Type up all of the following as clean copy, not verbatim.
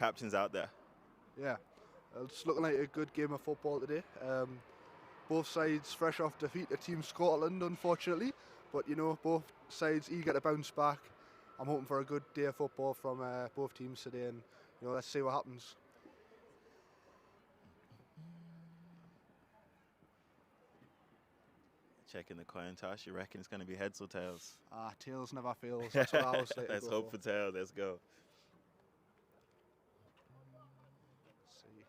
captains out there. Yeah, it's looking like a good game of football today. Both sides fresh off defeat to Team Scotland, unfortunately, but you know, both sides eager to bounce back. I'm hoping for a good day of football from both teams today, and you know, let's see what happens. Checking the coin toss. You reckon it's going to be heads or tails? Tails never fails. That's what I always say. Let's hope for tails. Let's go. Let's see.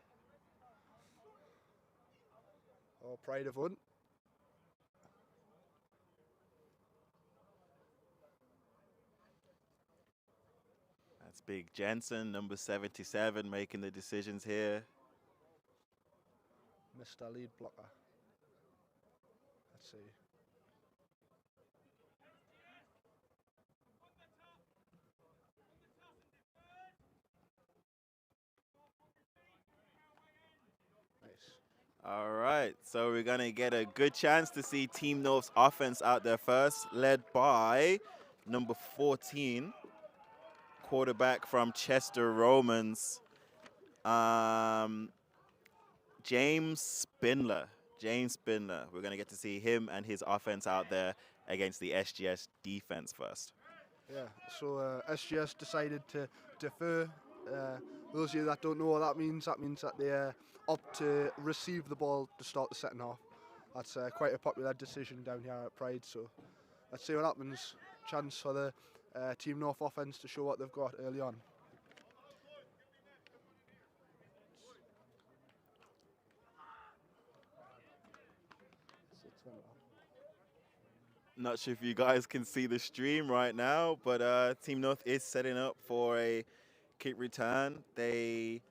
Oh, Pride have won. That's Big Jensen, number 77, making the decisions here. Mr. Lead Blocker. Let's see. All right, so we're going to get a good chance to see Team North's offense out there first, led by number 14, quarterback from Chester Romans, James Spindler. James Spindler. We're going to get to see him and his offense out there against the SGS defense first. Yeah, so SGS decided to defer. Those of you that don't know what that means that they opt to receive the ball to start the second half. That's quite a popular decision down here at Pride, so let's see what happens. Chance for the Team North offense to show what they've got early on. Not sure if you guys can see the stream right now, but Team North is setting up for a kick return. They've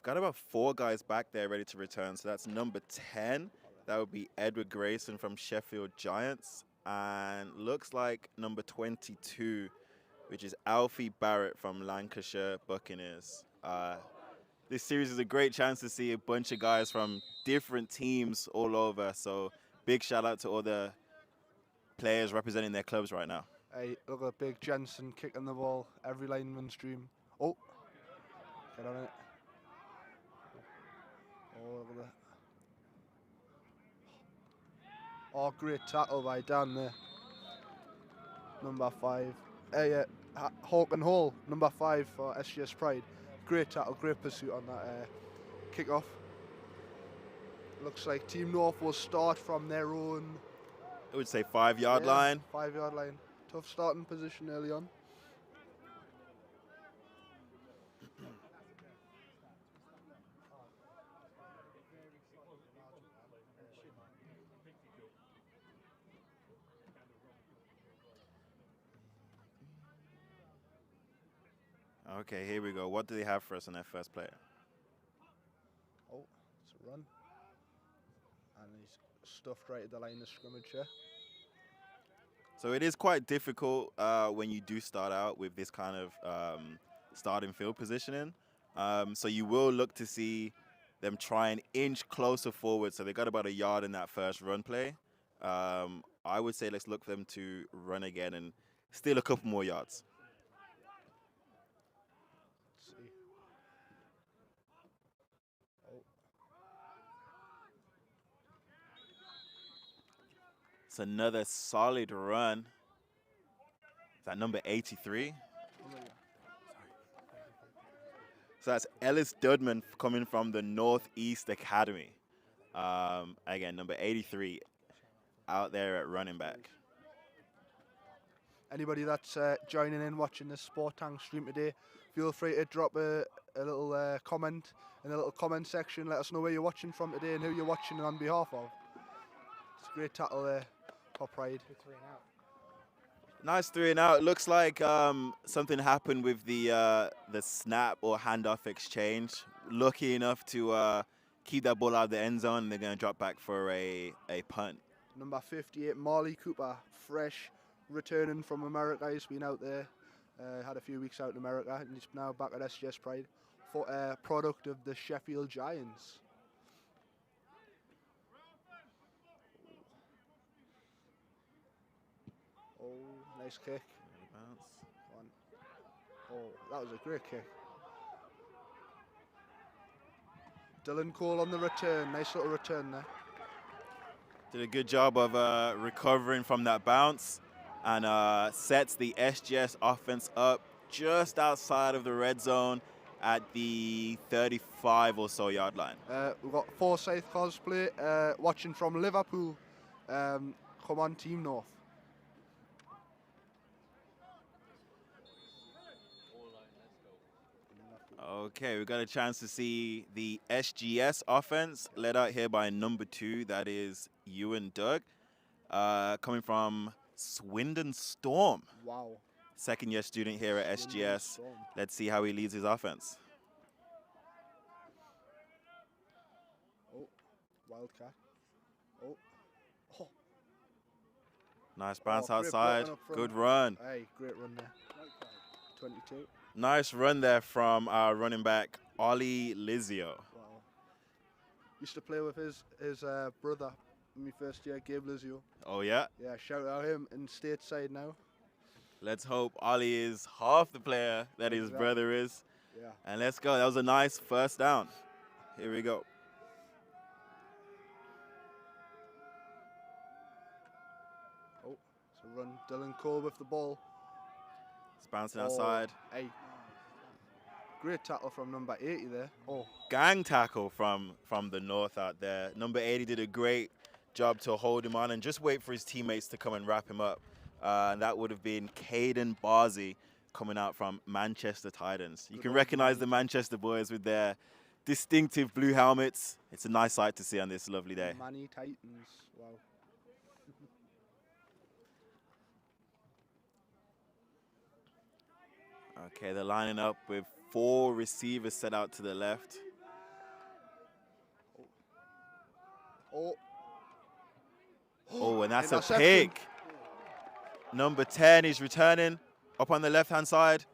got about 4 guys back there ready to return. So that's number 10. That would be Edward Grayson from Sheffield Giants. And looks like number 22, which is Alfie Barrett from Lancashire Buccaneers. This series is a great chance to see a bunch of guys from different teams all over. So big shout out to all the players representing their clubs right now. Hey, look at Big Jensen kicking the ball. Every lineman's dream. Oh, get on it. Oh, look at that. Oh, great tackle by Dan there. Number 5. Yeah, Hawk and Hall, number 5 for SGS Pride. Great tackle, great pursuit on that kickoff. Looks like Team North will start from their own, I would say 5-yard line. 5-yard line. Tough starting position early on. Okay, here we go. What do they have for us on that first player? Oh, it's a run. And he's stuffed right at the line of scrimmage here. So it is quite difficult when you do start out with this kind of starting field positioning. So you will look to see them try and inch closer forward. So they got about a yard in that first run play. I would say let's look for them to run again and steal a couple more yards. Let's see. Oh. It's another solid run. Is that number 83? So that's Ellis Dudman coming from the Northeast Academy. Again, number 83 out there at running back. Anybody that's joining in watching this Sport Tank stream today, feel free to drop a little comment in the little comment section. Let us know where you're watching from today and who you're watching on behalf of. It's a great tackle there for Pride. Nice 3 and out. Looks like something happened with the snap or handoff exchange. Lucky enough to keep that ball out of the end zone, and they're going to drop back for a punt. Number 58, Marley Cooper, fresh, returning from America. He's been out there, had a few weeks out in America, and he's now back at SGS Pride, for product of the Sheffield Giants. Oh, nice kick. Oh, that was a great kick. Dylan Cole on the return. Nice little return there. Did a good job of recovering from that bounce and sets the SGS offense up just outside of the red zone at the 35 or so yard line. We've got Forsyth Cosplay watching from Liverpool. Come on, Team North. Okay, we got a chance to see the SGS offense led out here by number 2, that is Ewan Doug, coming from Swindon Storm. Wow. Second-year student here at SGS. Let's see how he leads his offense. Oh, Wildcat. Oh. Oh. Nice bounce Great outside. blocking up front. Good run. Hey, great run there. 22. Nice run there from our running back, Ollie Lizio. Wow. Used to play with his brother in my first year, Gabe Lizio. Oh, yeah? Yeah, shout out him in stateside now. Let's hope Ollie is half the player that his brother is. Yeah. And let's go. That was a nice first down. Here we go. Oh, it's a run. Dylan Cole with the ball. It's bouncing outside. Hey. Great tackle from number 80 there. Oh. Gang tackle from the north out there. Number 80 did a great job to hold him on and just wait for his teammates to come and wrap him up. And that would have been Caden Barzy coming out from Manchester Titans. You can recognize the Manchester boys with their distinctive blue helmets. It's a nice sight to see on this lovely day. Manny Titans. Wow. Okay, they're lining up with 4 receivers set out to the left. Oh. Oh, and that's a pick. Number 10 is returning up on the left-hand side,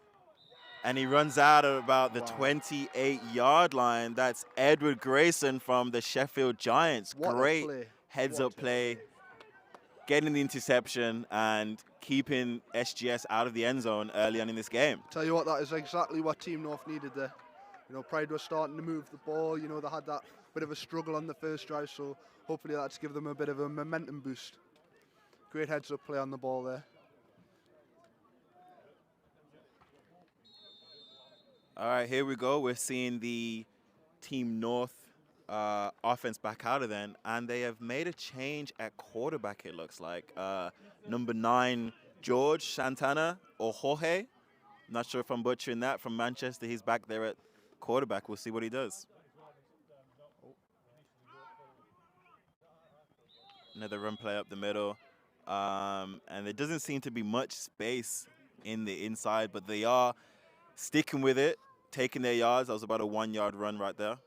and he runs out at about the 28-yard line. That's Edward Grayson from the Sheffield Giants. Great heads-up play, getting the interception and keeping SGS out of the end zone early on in this game. Tell you what, that is exactly what Team North needed there. You know, Pride was starting to move the ball. You know, they had that bit of a struggle on the first drive, so hopefully that's give them a bit of a momentum boost. Great heads-up play on the ball there. All right, here we go. We're seeing the Team North offense back out of then, and they have made a change at quarterback, it looks like. Number 9, George Santana, or Jorge. Not sure if I'm butchering that, from Manchester. He's back there at quarterback. We'll see what he does. Another run play up the middle. And there doesn't seem to be much space in the inside, but they are sticking with it, taking their yards. That was about a 1-yard run right there.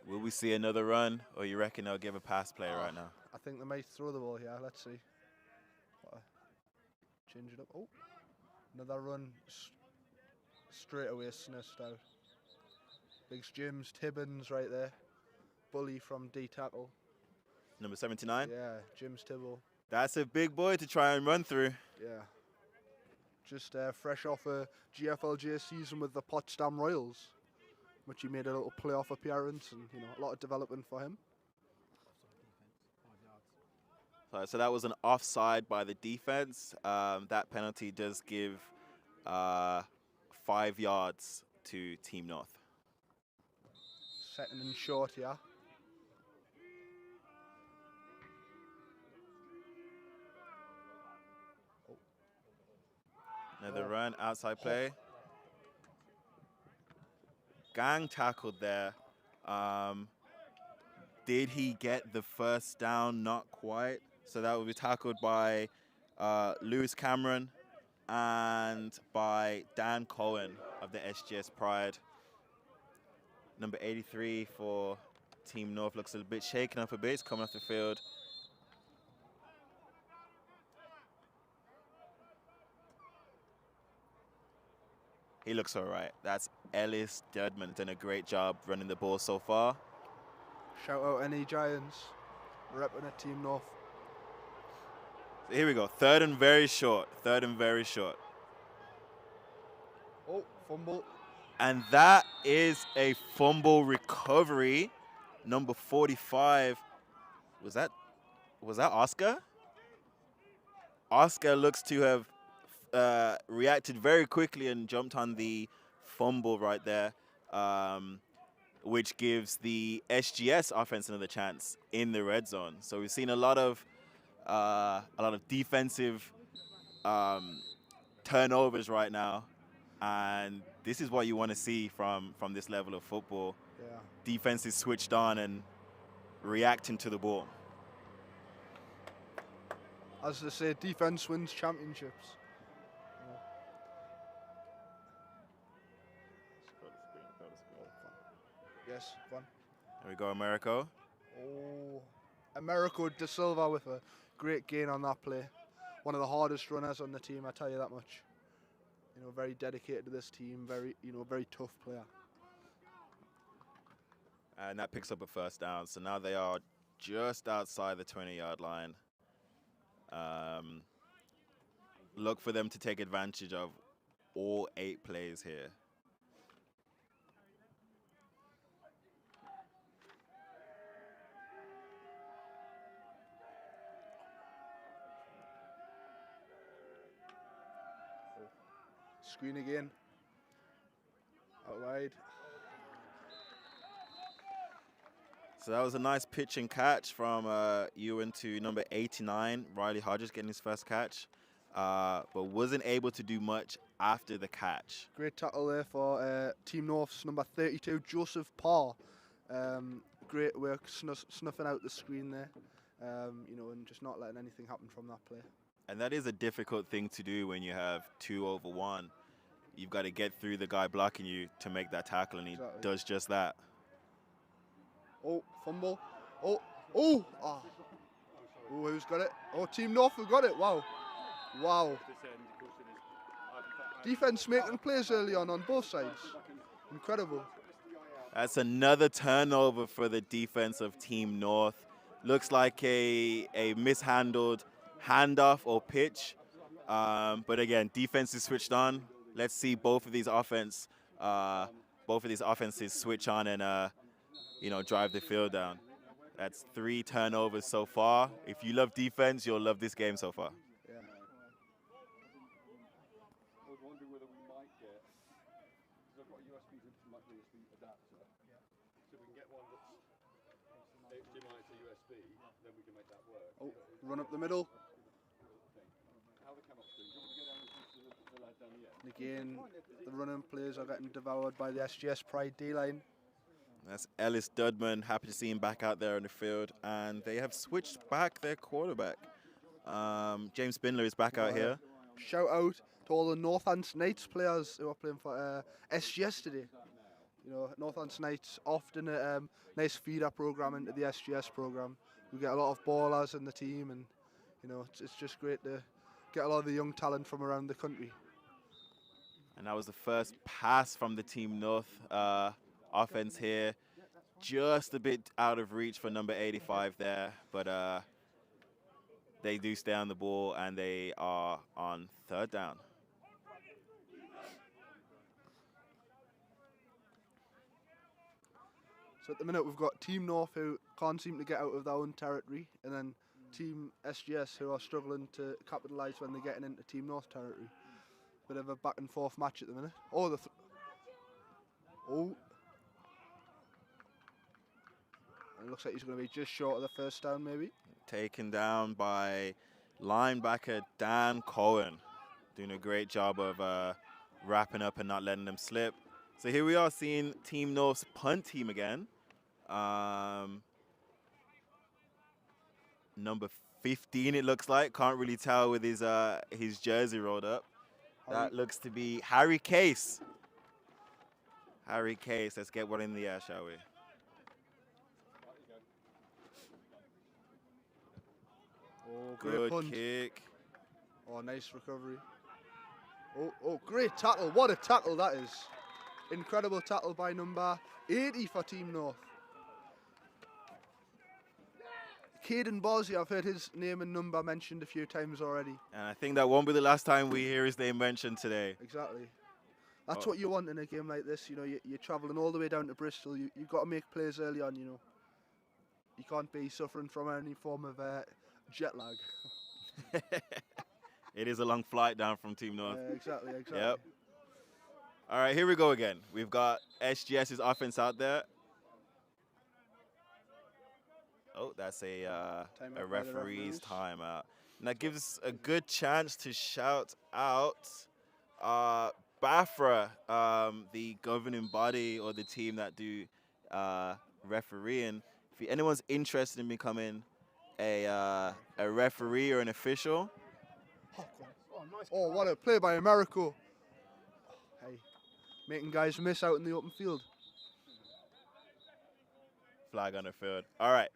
Will we see another run, or you reckon they'll give a pass play right now? I think they might throw the ball here. Let's see. Change it up. Oh, another run straight away, snuffed out. Big James Tibbins right there. Bully from D tackle. Number 79? Yeah, James Tibble. That's a big boy to try and run through. Yeah. Just fresh off a GFLJ season with the Potsdam Royals, which he made a little playoff appearance, and you know, a lot of development for him. So that was an offside by the defense. That penalty does give 5 yards to Team North. Second and short, yeah. Another run, outside play. Gang tackled there. Did he get the first down? Not quite. So that will be tackled by Lewis Cameron and by Dan Cohen of the SGS Pride. Number 83 for Team North looks a bit shaken up a bit. He's coming off the field. He looks all right. That's Ellis Dudman. Done a great job running the ball so far. Shout out any Giants repping at Team North. So here we go. Third and very short. Third and very short. Oh, fumble. And that is a fumble recovery. Number 45. Was that Oscar? Oscar looks to have reacted very quickly and jumped on the fumble right there, which gives the SGS offense another chance in the red zone. So we've seen a lot of defensive turnovers right now, and this is what you want to see from this level of football. Yeah. Defense is switched on and reacting to the ball. As they say, defense wins championships. Yes, fun. There we go, Americo. Oh, Americo De Silva with a great gain on that play. One of the hardest runners on the team, I tell you that much. You know, very dedicated to this team, very tough player. And that picks up a first down. So now they are just outside the 20-yard line. Look for them to take advantage of all 8 plays here. Screen again. Out wide. So that was a nice pitch and catch from Ewan to number 89, Riley Hodges, getting his first catch, but wasn't able to do much after the catch. Great tackle there for Team North's number 32, Joseph Parr. Great work snuffing out the screen there, and just not letting anything happen from that play. And that is a difficult thing to do when you have 2 over 1. You've got to get through the guy blocking you to make that tackle, and he does just that. Oh, fumble. Oh, who's got it? Oh, Team North have got it. Wow. Defense making plays early on both sides. Incredible. That's another turnover for the defense of Team North. Looks like a mishandled handoff or pitch. But again, defense is switched on. Let's see both of these offenses switch on and drive the field down. That's 3 turnovers so far. If you love defense, you'll love this game so far. Yeah. I was wondering whether we might get, because I've got a USB adapter, so we can get one that's HDMI to USB, then we can make that work. Oh, run up the middle. How the cannot do. Do you want to go down and the lad down the end? Again, the running plays are getting devoured by the SGS Pride D-line. That's Ellis Dudman. Happy to see him back out there on the field. And they have switched back their quarterback. James Spindler is back out here. Shout out to all the Northants Knights players who are playing for SGS today. Northants Knights often a nice feeder program into the SGS program. We get a lot of ballers in the team, and it's just great to get a lot of the young talent from around the country. And that was the first pass from the Team North offense here. Just a bit out of reach for number 85 there, but they do stay on the ball, and they are on 3rd down. So at the minute we've got Team North who can't seem to get out of their own territory, and then Team SGS who are struggling to capitalise when they're getting into Team North territory. Bit of a back and forth match at the minute. It looks like he's going to be just short of the first down, maybe. Taken down by linebacker Dan Cohen. Doing a great job of wrapping up and not letting them slip. So here we are seeing Team North's punt team again. Number 15, it looks like. Can't really tell with his jersey rolled up. That looks to be Harry Case. Harry Case, let's get one in the air, shall we? Oh, Good punt. kick. Oh, nice recovery. Oh, great tackle. What a tackle that is. Incredible tackle by number 80 for Team North. Caden Bosley, I've heard his name and number mentioned a few times already. And I think that won't be the last time we hear his name mentioned today. Exactly. That's Oh. what you want in a game like this. You know, you're travelling all the way down to Bristol. You've got to make plays early on, you know. You can't be suffering from any form of jet lag. It is a long flight down from Team North. Exactly. Yep. All right, here we go again. We've got SGS's offense out there. Oh, that's a referee's timeout. And that gives us a good chance to shout out BAFRA, the governing body or the team that do refereeing. If anyone's interested in becoming a referee or an official. Oh, what a play by Americo. Hey, making guys miss out in the open field. Flag on the field. All right.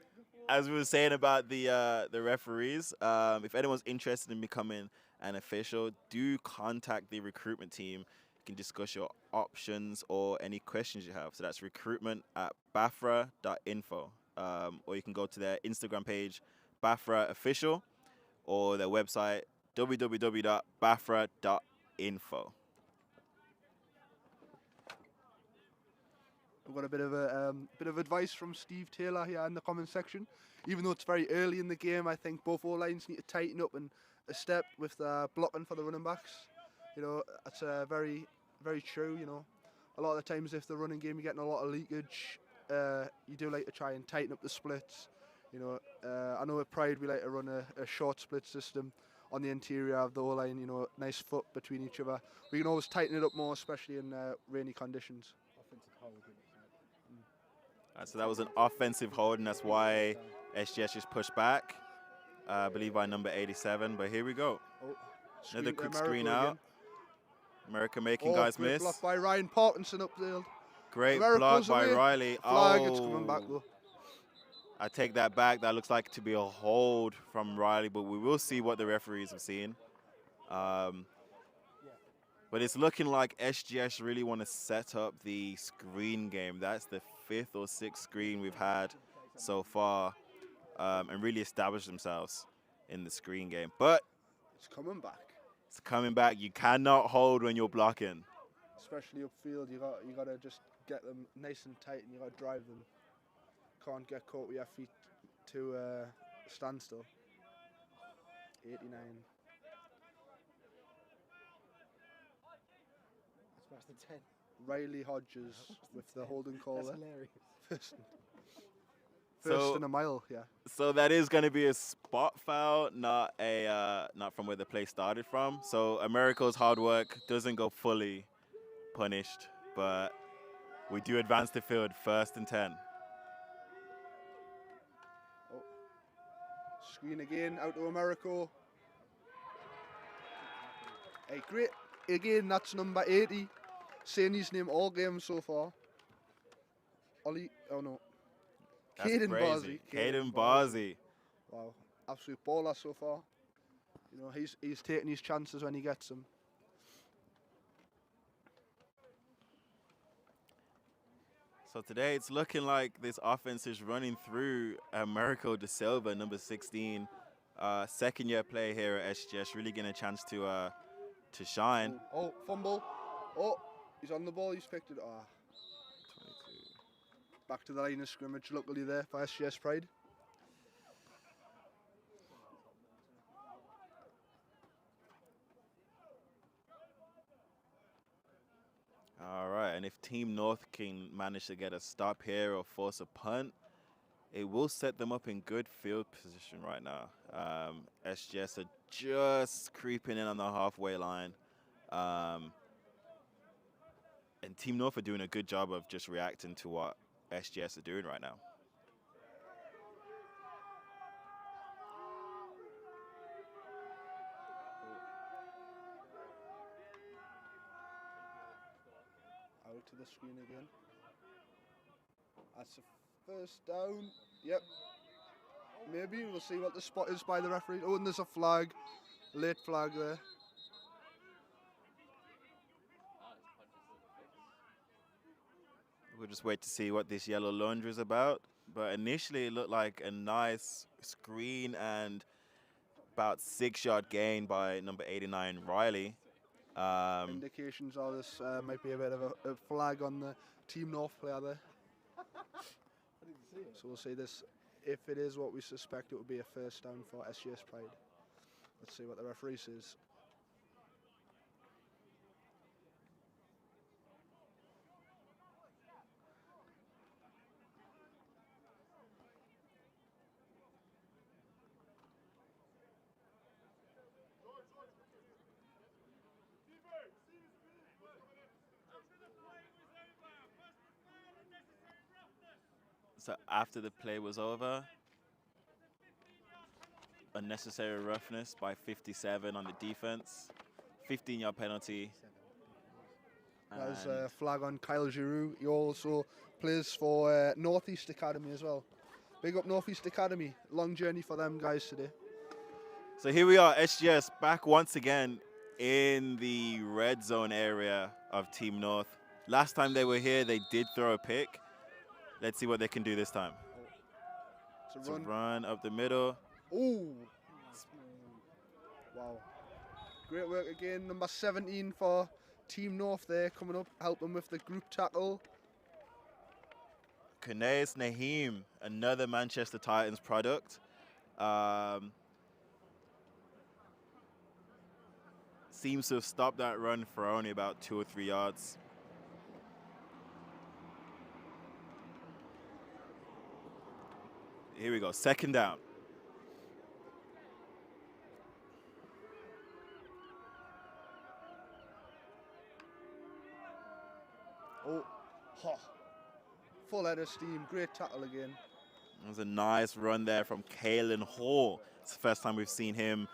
As we were saying about the referees, if anyone's interested in becoming an official, do contact the recruitment team. You can discuss your options or any questions you have. So that's recruitment@bafra.info. Or you can go to their Instagram page, BAFRA Official, or their website, www.bafra.info. I've got a bit of advice from Steve Taylor here in the comment section. Even though it's very early in the game, I think both O-lines need to tighten up and a step with blocking for the running backs. You know, that's very, very true. You know, a lot of the times if the running game you're getting a lot of leakage, you do like to try and tighten up the splits. You know, I know at Pride we like to run a short split system on the interior of the O-line. You know, nice foot between each other. We can always tighten it up more, especially in rainy conditions. So that was an offensive hold, and that's why SGS just pushed back, I believe by number 87. But here we go. Oh, another quick America screen again. out. America making guys great miss. block by Ryan Parkinson upfield. Great America block goes by away. Riley. Flag, it's coming back though. I take that back. That looks like to be a hold from Riley, but we will see what the referees have seen. But it's looking like SGS really want to set up the screen game. That's the 5th or 6th screen we've had so far, and really establish themselves in the screen game. But it's coming back. It's coming back. You cannot hold when you're blocking. Especially upfield, you got to just get them nice and tight, and you got to drive them. Can't get caught with your feet to standstill. 89. That's the 10. Riley Hodges with the holding call That's there. hilarious. First in a mile, yeah. So that is going to be a spot foul, not from where the play started from. So Americo's hard work doesn't go fully punished, but we do advance the field 1st and 10. Oh. Screen again, out to Americo. Hey, great. Again, that's number 80. Saying his name all game so far. Ollie, oh no. That's Caden crazy. Barzy. Caden Barzy. Wow, absolute baller so far. You know, he's taking his chances when he gets them. So today it's looking like this offense is running through Americo De Silva, number 16, second-year player here at SGS, really getting a chance to shine. Oh, fumble. Oh, he's on the ball. He's picked it. 22. Back to the line of scrimmage, luckily there for SGS Pride. All right, and if Team North can manage to get a stop here or force a punt, it will set them up in good field position right now. SGS are just creeping in on the halfway line. And Team North are doing a good job of just reacting to what SGS are doing right now. Out to the screen again. That's a first down. Yep. Maybe we'll see what the spot is by the referee. Oh, and there's a flag. Late flag there. We'll just wait to see what this yellow laundry is about. But initially, it looked like a nice screen and about 6-yard gain by number 89, Riley. Indications are this might be a bit of a flag on the Team North player there. So we'll see this. If it is what we suspect, it would be a first down for SGS Pride. Let's see what the referee says. So after the play was over, unnecessary roughness by 57 on the defense, 15-yard penalty. There's a flag on Kyle Giroux. He also plays for Northeast Academy as well. Big up Northeast Academy. Long journey for them guys today. So here we are, SGS back once again in the red zone area of Team North. Last time they were here, they did throw a pick. Let's see what they can do this time. It's a run up the middle. Ooh. Wow. Great work again. Number 17 for Team North there coming up, helping with the group tackle. Kanaeus Naheem, another Manchester Titans product. Seems to have stopped that run for only about 2 or 3 yards. Here we go, second down. Oh, full head of steam, great tackle again. It was a nice run there from Kalen Hall. It's the first time we've seen him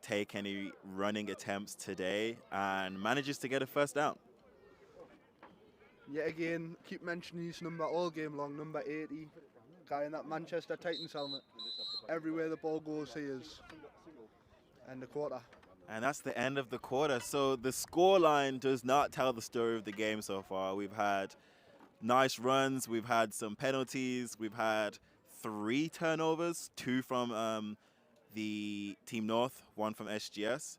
take any running attempts today and manages to get a first down. Yet again, keep mentioning his number all game long, number 80. Guy in that Manchester Titans helmet. Everywhere the ball goes, he is. And the quarter. And that's the end of the quarter. So the scoreline does not tell the story of the game so far. We've had nice runs. We've had some penalties. We've had 3 turnovers, 2 from the Team North, 1 from SGS.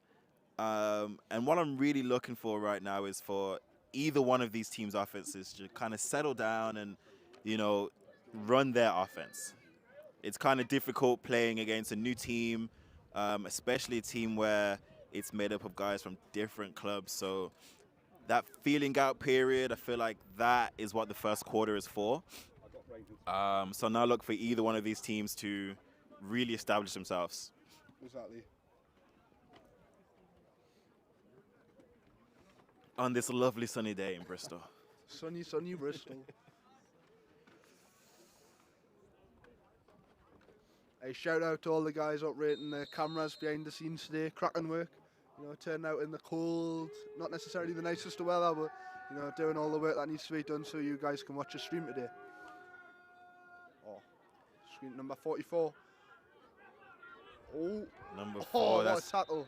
And what I'm really looking for right now is for either one of these teams' offenses to kind of settle down and, you know, run their offense. It's kind of difficult playing against a new team, especially a team where it's made up of guys from different clubs. So that feeling out period, I feel like that is what the first quarter is for. So now look for either one of these teams to really establish themselves. Exactly. On this lovely sunny day in Bristol. Sunny, sunny Bristol. A shout out to all the guys operating the cameras behind the scenes today. Cracking work. You know, turning out in the cold, not necessarily the nicest of weather, but you know, doing all the work that needs to be done so you guys can watch the stream today. Oh, screen number 44. Oh, Number 4. What a tackle.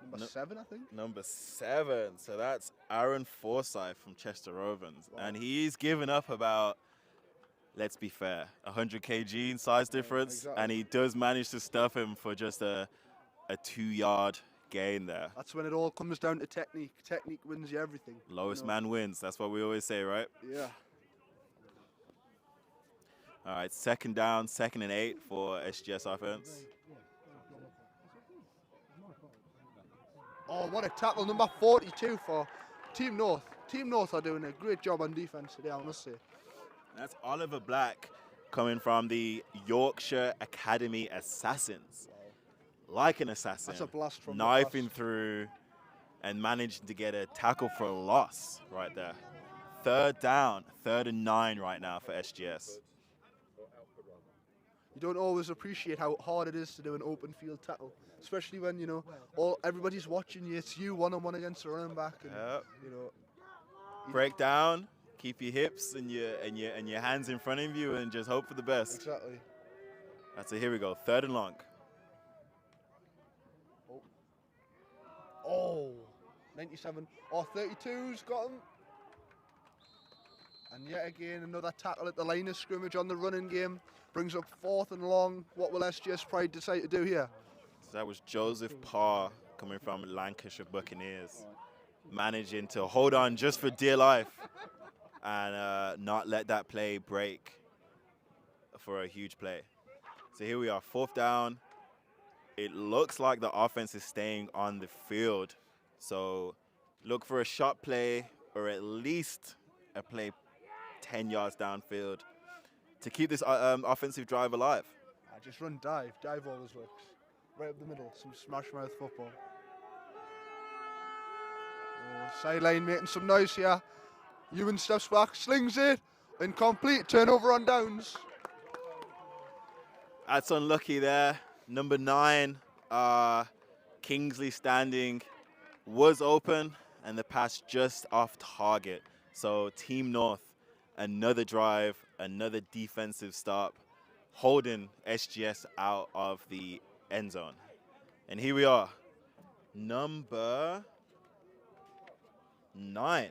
Number 7, I think. Number 7. So that's Aaron Forsyth from Chester Rovens. Wow. And he's given up about, let's be fair, 100 kg in size difference. Exactly. And he does manage to stuff him for just a 2-yard gain there. That's when it all comes down to technique. Technique wins you everything. Lowest man wins. That's what we always say, right? Yeah. All right, second down, 2nd and 8 for SGS offense. Oh, what a tackle. Number 42 for Team North. Team North are doing a great job on defense today, I must say. That's Oliver Black coming from the Yorkshire Academy Assassins. Like an assassin. That's a blast from knifing the past. through and managing to get a tackle for a loss right there. 3rd down, 3rd and 9 right now for SGS. You don't always appreciate how hard it is to do an open field tackle, especially when, you know, everybody's watching you. It's you one-on-one against the running back. And, Yep. you know, Break down, keep your hips and your hands in front of you and just hope for the best. exactly. That's it, here we go, 3rd and long. Oh, 97. Oh, 32's got him. And yet again, another tackle at the line of scrimmage on the running game. Brings up 4th and long. What will SGS Pride decide to do here? So that was Joseph Parr coming from Lancashire Buccaneers, managing to hold on just for dear life and not let that play break for a huge play. So here we are, 4th down. It looks like the offense is staying on the field. So look for a shot play or at least a play 10 yards downfield to keep this offensive drive alive. Just run dive. Dive always works. Right up the middle. Some smash mouth football. Oh, sideline making some noise here. Ewan steps back, slings it. Incomplete. Turnover on downs. That's unlucky there. Number 9, Kingsley Standing, was open and the pass just off target. So Team North, another drive, another defensive stop, holding SGS out of the end zone. And here we are, number 9,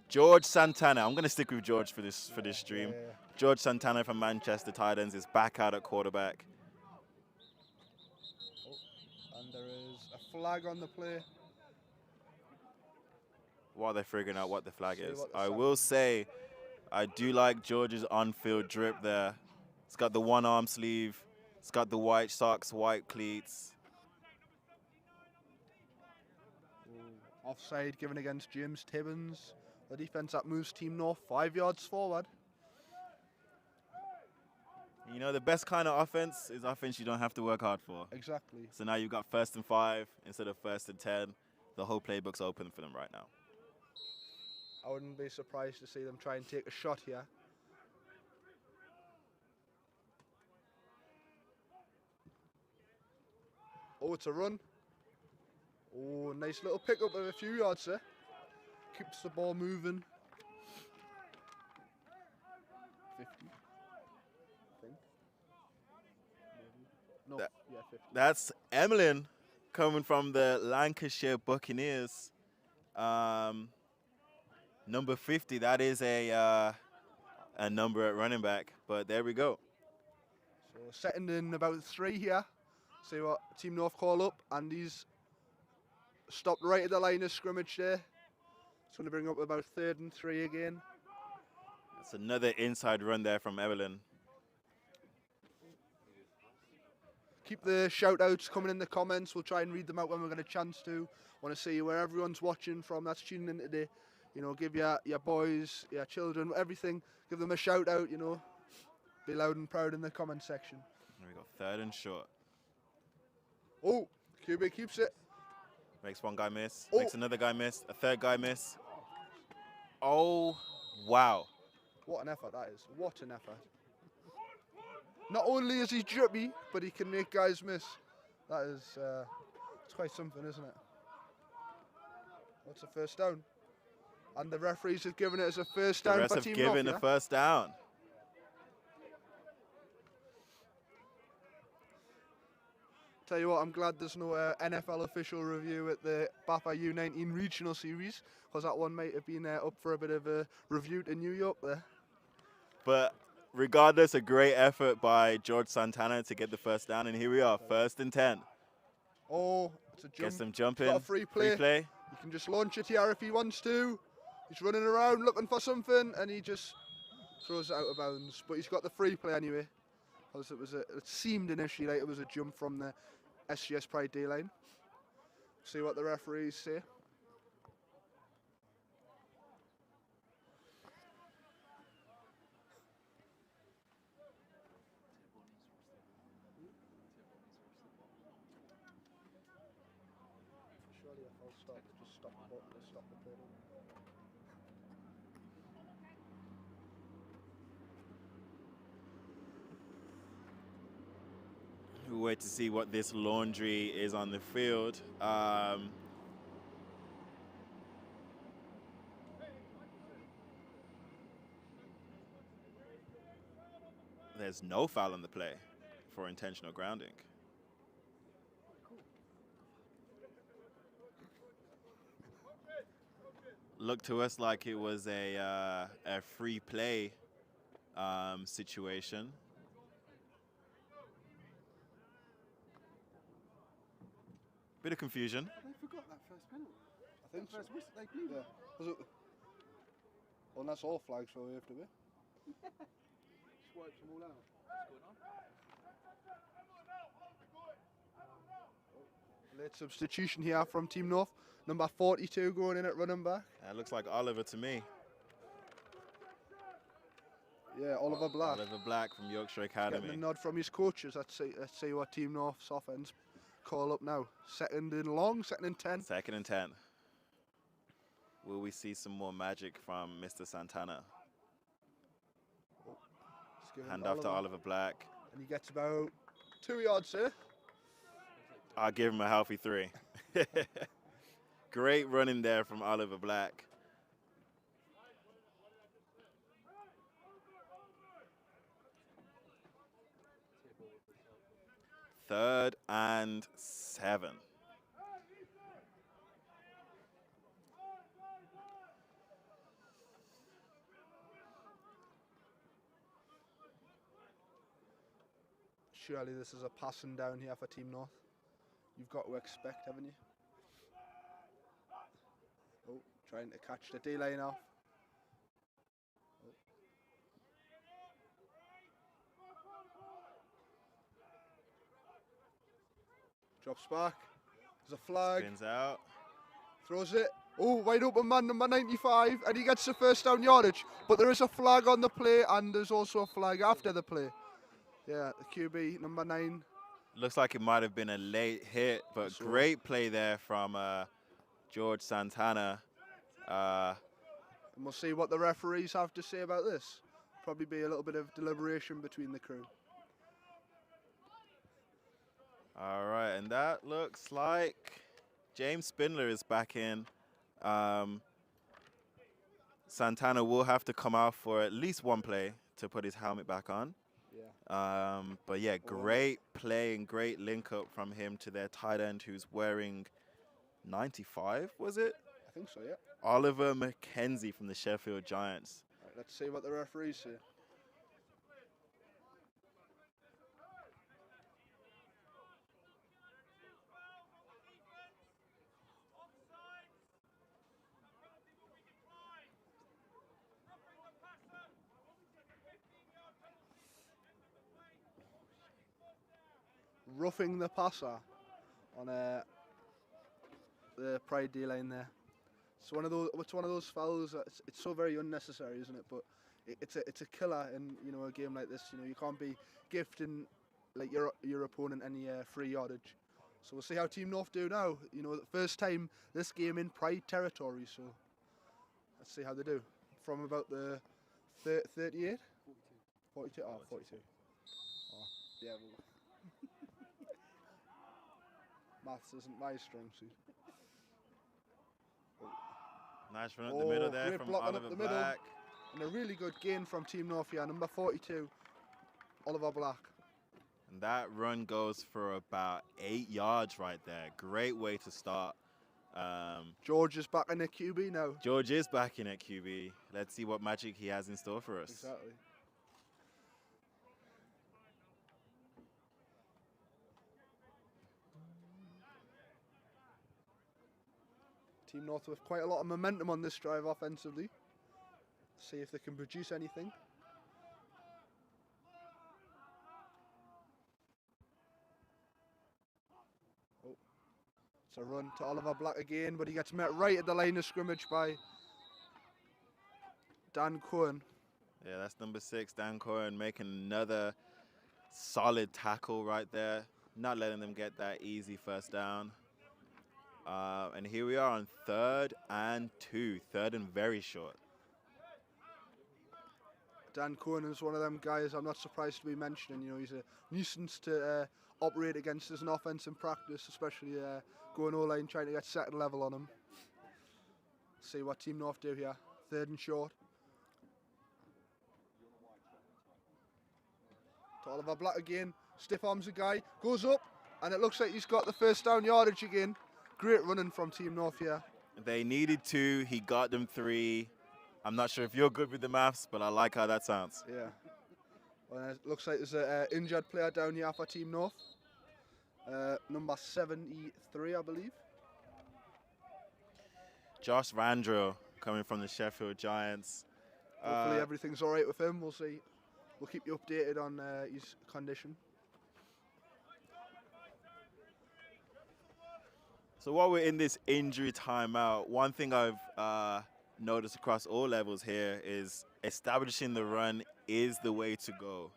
George Santana. I'm going to stick with George for this stream. Yeah. George Santana from Manchester Titans is back out at quarterback. And there is a flag on the play. While they're figuring out what the flag See is, what the I flag will is. say I do like George's on-field drip there. It's got the one arm sleeve. It's got the white socks, white cleats. Offside given against James Tibbins. The defense that moves Team North 5 yards forward. You know, the best kind of offense is offense you don't have to work hard for. Exactly. So now you've got 1st and 5 instead of 1st and 10. The whole playbook's open for them right now. I wouldn't be surprised to see them try and take a shot here. Oh, it's a run. Oh, nice little pickup of a few yards there. Keeps the ball moving. 50. I think. Maybe. No, That- yeah, 50. That's Emlyn coming from the Lancashire Buccaneers. Number 50, that is a number at running back, but there we go. So setting in about 3 here. See what Team North call up, and he's stopped right at the line of scrimmage there. It's going to bring up about 3rd and 3 again. That's another inside run there from Evelyn. Keep the shout outs coming in the comments. We'll try and read them out when we get a chance to. Want to see where everyone's watching from that's tuning in today. You know, give your boys, your children, everything. Give them a shout out, you know. Be loud and proud in the comment section. There we go, 3rd and short. Oh, QB keeps it. Makes one guy miss, Oh. makes another guy miss, a 3rd guy miss. Oh, wow. What an effort that is. What an effort. Not only is he drippy, but he can make guys miss. That is, it's quite something, isn't it? What's a 1st down? And the referees have given it as a 1st The down rest for have Team given North, a 1st down. Tell you what, I'm glad there's no NFL official review at the BAFA U19 Regional Series, because that one might have been up for a bit of a review to New York there. But regardless, a great effort by George Santana to get the 1st down, and here we are, 1st and 10. Oh, it's a jump. Gets them jumping. Got a free play. Free play. You can just launch it here if he wants to. He's running around looking for something, and he just throws it out of bounds. But he's got the free play anyway, because it seemed initially like it was a jump from the SGS Pride D line. See what the referees say. Surely a false start to just stop the ball, to stop the play. We'll wait to see what this laundry is on the field. There's no foul on the play for intentional grounding. Looked to us like it was a free play situation. Bit of confusion. They forgot that first penalty. I think so. First whistle, they blew Yeah. it. Was it? Well, that's all flags for we have to be. Swiped them all out. Late substitution here from Team North. Number 42 going in at running back. Looks like Oliver to me. Yeah, Oliver Black. Oliver Black from Yorkshire Getting Academy. a nod from his coaches. Let's see what Team North's offense call up now. Second and long, second and 10. Second and 10. Will we see some more magic from Mr. Santana? Let's give it Hand off to Oliver Black. And he gets about 2 yards here. I'll give him a healthy 3. Great running there from Oliver Black. Third and 7. Surely this is a passing down here for Team North. You've got to expect, haven't you? Oh, trying to catch the D-line off. Oh. Drops back. There's a flag. Spins out. Throws it. Oh, wide open man, number 95, and he gets the first down yardage. But there is a flag on the play, and there's also a flag after the play. Yeah, the QB, number 9. Looks like it might have been a late hit, but So- great play there from George Santana. And we'll see what the referees have to say about this. Probably be a little bit of deliberation between the crew. All right, and that looks like James Spindler is back in. Santana will have to come out for at least one play to put his helmet back on. Yeah. But yeah, great play and great link up from him to their tight end who's wearing 95, was it? I think so, yeah. Oliver McKenzie from the Sheffield Giants. Right, let's see what the referees say. Roughing the passer on the Pride D line there. It's one of those fouls. It's so very unnecessary, isn't it? But it's a killer in a game like this. You can't be gifting like your opponent any free yardage. So we'll see how Team North do now. The first time this game in Pride territory. So let's see how they do. From about the 38, 42. Oh, 42. Oh, yeah. Well, maths isn't my strong suit. Nice run up the middle there great from blocking up Oliver the middle. Black. And a really good gain from Team North here, number 42, Oliver Black. And that run goes for about 8 yards right there. Great way to start. George is back in the QB now. George is back in at QB. Let's see what magic he has in store for us. Exactly. Team North with quite a lot of momentum on this drive offensively. See if they can produce anything. Oh, it's a run to Oliver Black again, but he gets met right at the line of scrimmage by Dan Cohen. Yeah, that's number 6, Dan Cohen, making another solid tackle right there. Not letting them get that easy first down. And here we are on 3rd and 2. 3rd and very short. Dan Cohen is one of them guys I'm not surprised to be mentioning. He's a nuisance to operate against as an offense in practice, especially going O-line, trying to get second level on him. See what Team North do here. 3rd and short. To Oliver Black again. Stiff arms a guy. Goes up. And it looks like he's got the first down yardage again. Great running from Team North here. They needed 2. He got them 3. I'm not sure if you're good with the maths, but I like how that sounds. Yeah. Well, it looks like there's an injured player down here for Team North. Number 73, I believe. Josh Vandro coming from the Sheffield Giants. Hopefully everything's all right with him. We'll see. We'll keep you updated on his condition. So while we're in this injury timeout, one thing I've noticed across all levels here is establishing the run is the way to go.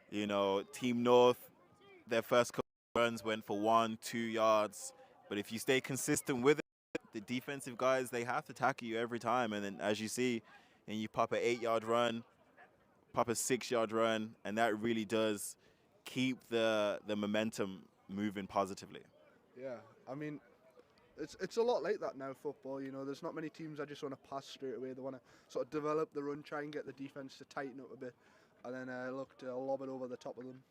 You know, Team North, their first couple runs went for 1-2 yards, but if you stay consistent with it, the defensive guys, they have to tackle you every time. And then as you see, and you pop an 8-yard run, pop a 6-yard run, and that really does keep the momentum moving positively. Yeah, I mean, it's a lot like that now, football. You know, there's not many teams that just want to pass straight away. They want to sort of develop the run, try and get the defense to tighten up a bit, and then look to lob it over the top of them.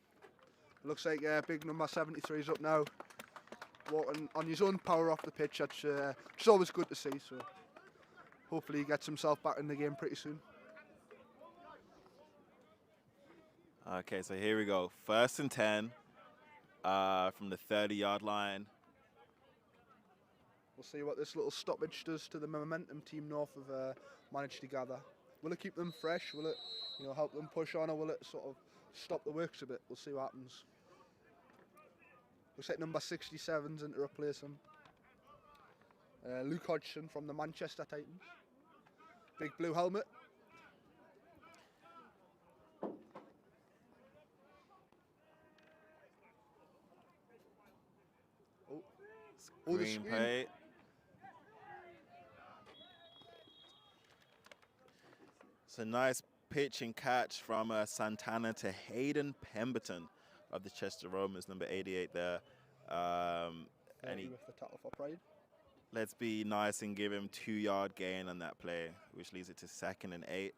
It looks like big number 73 is up now, walking on his own power off the pitch. That's just always good to see. So hopefully he gets himself back in the game pretty soon. Okay, so here we go. 1st and 10 from the 30-yard line. We'll see what this little stoppage does to the momentum Team North have managed to gather. Will it keep them fresh? Will it, help them push on, or will it sort of stop the works a bit? We'll see what happens. Looks like number 67's in to replace him. Luke Hodgson from the Manchester Titans. Big blue helmet. The Green plate. It's a nice pitch and catch from Santana to Hayden Pemberton of the Chester Romans, number 88 there. And he, with the tackle for Pride. let's be nice and give him 2-yard gain on that play, which leads it to 2nd and 8.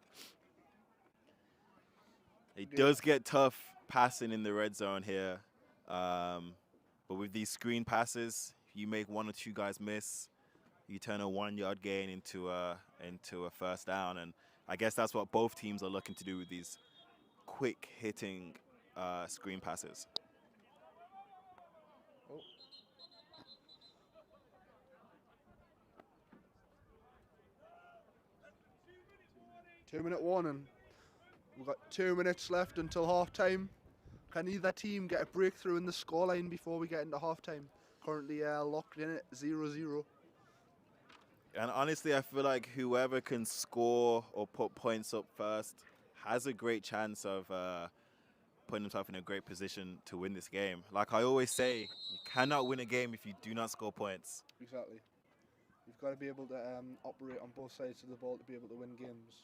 It does get tough passing in the red zone here, but with these screen passes, you make 1 or 2 guys miss, you turn a 1-yard gain into a first down, and I guess that's what both teams are looking to do with these quick hitting screen passes. Oh. 2-minute warning. We've got 2 minutes left until half time. Can either team get a breakthrough in the scoreline before we get into half time? Currently locked in at 0-0. And honestly, I feel like whoever can score or put points up first has a great chance of putting himself in a great position to win this game. Like I always say, you cannot win a game if you do not score points. Exactly. You've got to be able to operate on both sides of the ball to be able to win games.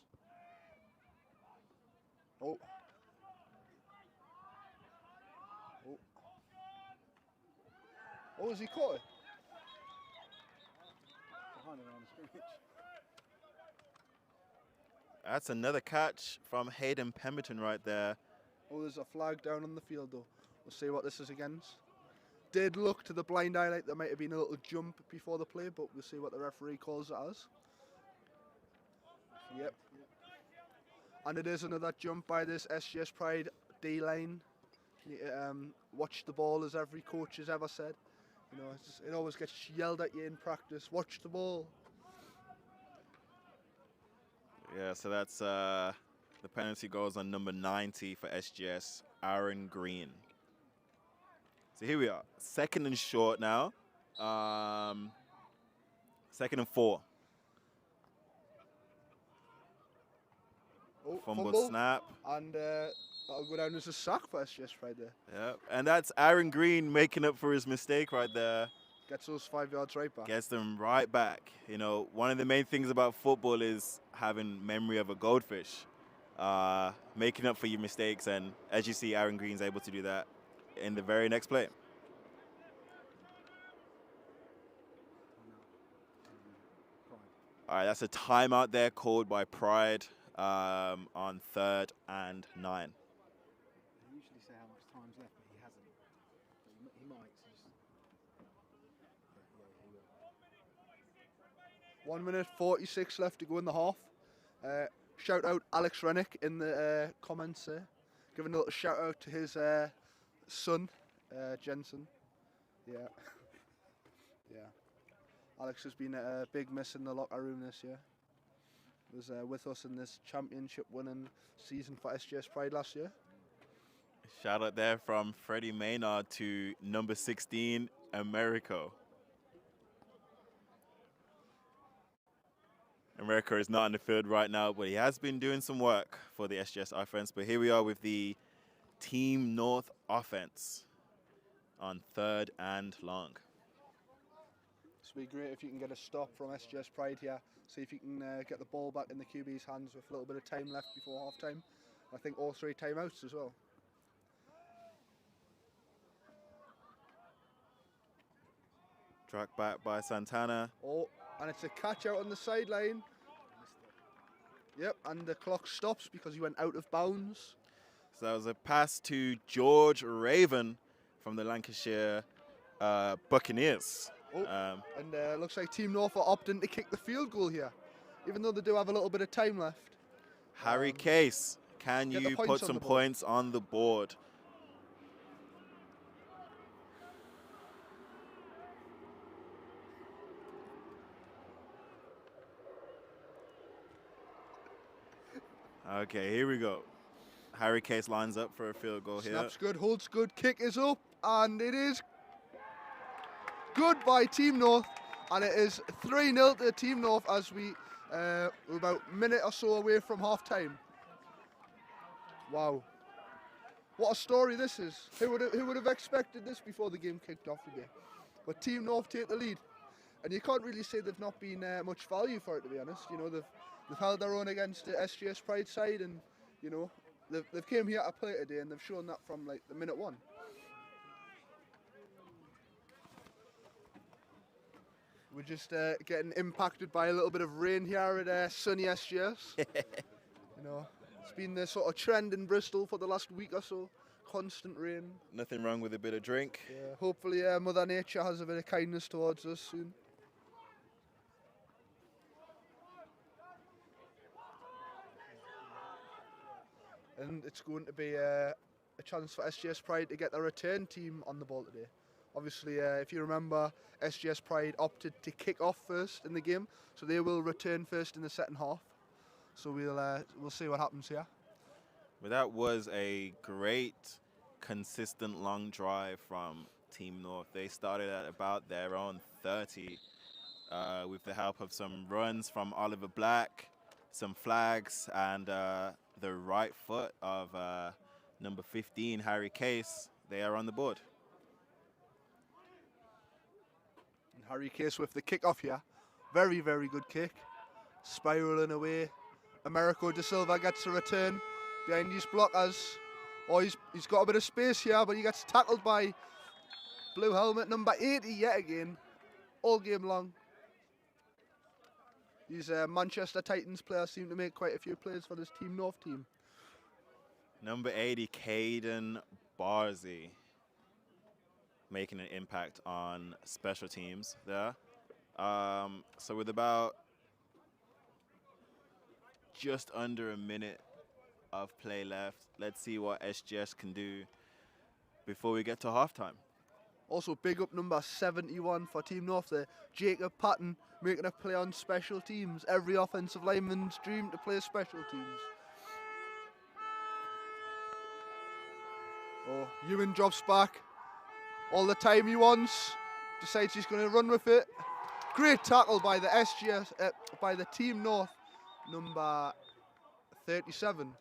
Oh. Oh. Oh, has he caught it? Behind around the scrimmage. That's another catch from Hayden Pemberton right there. Oh, there's a flag down on the field though. We'll see what this is against. Did look to the blind eye like there might have been a little jump before the play, but we'll see what the referee calls it as. Yep. And it is another jump by this SGS Pride D-line. You need to watch the ball, as every coach has ever said. You know, it always gets yelled at you in practice. Watch the ball. Yeah, so that's the penalty goes on number 90 for SGS, Aaron Green. So here we are, 2nd and short now. 2nd and 4. Oh, Fumble snap. And that'll go down as a sack for SGS Pride there. Yeah, and that's Aaron Green making up for his mistake right there. Gets those 5 yards right back. Gets them right back. You know, one of the main things about football is having memory of a goldfish, making up for your mistakes. And as you see, Aaron Green's able to do that in the very next play. All right, that's a timeout there called by Pride on 3rd and 9. They usually say how much time's left, but he hasn't. He might. So just... yeah, he will. 1 minute 46 left to go in the half. Shout out Alex Rennick in the comments there. Giving a little shout out to his son, Jensen. Yeah. Yeah. Alex has been a big miss in the locker room this year. He was with us in this championship winning season for SGS Pride last year. Shout out there from Freddie Maynard to number 16, Americo. Americo is not on the field right now, but he has been doing some work for the SGS offense. But here we are with the Team North offense on 3rd and long. This would be great if you can get a stop from SGS Pride here. See if you can get the ball back in the QB's hands with a little bit of time left before half time. I think all 3 timeouts as well. Track back by Santana. Oh, and it's a catch out on the sideline. Yep, and the clock stops because he went out of bounds. So that was a pass to George Raven from the Lancashire Buccaneers. Oh, and looks like Team North are opting to kick the field goal here, even though they do have a little bit of time left. Harry Case, can get the you points put on some the board. points on the board? Okay, here we go. Harry Case lines up for a field goal here. Snaps good, holds good, kick is up, and it is good by Team North, and it is 3-0 to Team North as we're about a minute or so away from half time. Wow. What a story this is. Who would have expected this before the game kicked off again? But Team North take the lead. And you can't really say they've not been much value for it, to be honest. You know, they've held their own against the SGS Pride side, and, you know, they've came here to play today, and they've shown that from, like, the minute one. We're just getting impacted by a little bit of rain here at sunny SGS. You know, it's been the sort of trend in Bristol for the last week or so. Constant rain. Nothing wrong with a bit of drink. Yeah, hopefully Mother Nature has a bit of kindness towards us soon. And it's going to be a chance for SGS Pride to get their return team on the ball today. Obviously, if you remember, SGS Pride opted to kick off first in the game, so they will return first in the second half. So we'll see what happens here. But that was a great, consistent long drive from Team North. They started at about their own 30 with the help of some runs from Oliver Black, some flags, and the right foot of number 15, Harry Case. They are on the board. And Harry Case with the kickoff here. Very, very good kick. Spiraling away. Americo De Silva gets a return behind his blockers. Oh, he's got a bit of space here, but he gets tackled by blue helmet number 80 yet again, all game long. These Manchester Titans players seem to make quite a few plays for this Team North team. Number 80, Caden Barzy, making an impact on special teams there. So with about just under a minute of play left, let's see what SGS can do before we get to halftime. Also, big up number 71 for Team North there, Jacob Patton, making a play on special teams. Every offensive lineman's dream to play special teams. Oh, Ewan drops back. All the time he wants. Decides he's going to run with it. Great tackle by the SGS, by the Team North, number 37.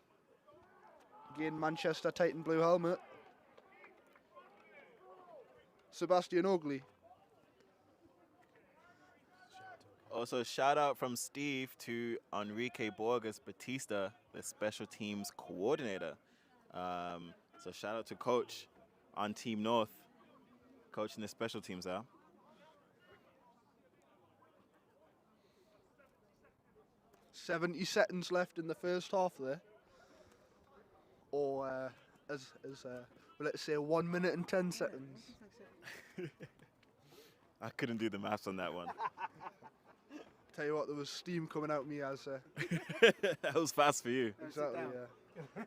Again, Manchester Titan blue helmet. Sebastian Oakley. Also, shout out from Steve to Enrique Borges Batista, the special teams coordinator. So shout out to Coach on Team North, coaching the special teams out. .70 seconds left in the first half there. Or let's say 1 minute and 10 seconds. I couldn't do the maths on that one. Tell you what, there was steam coming out of me as That was fast for you. exactly. down. Yeah.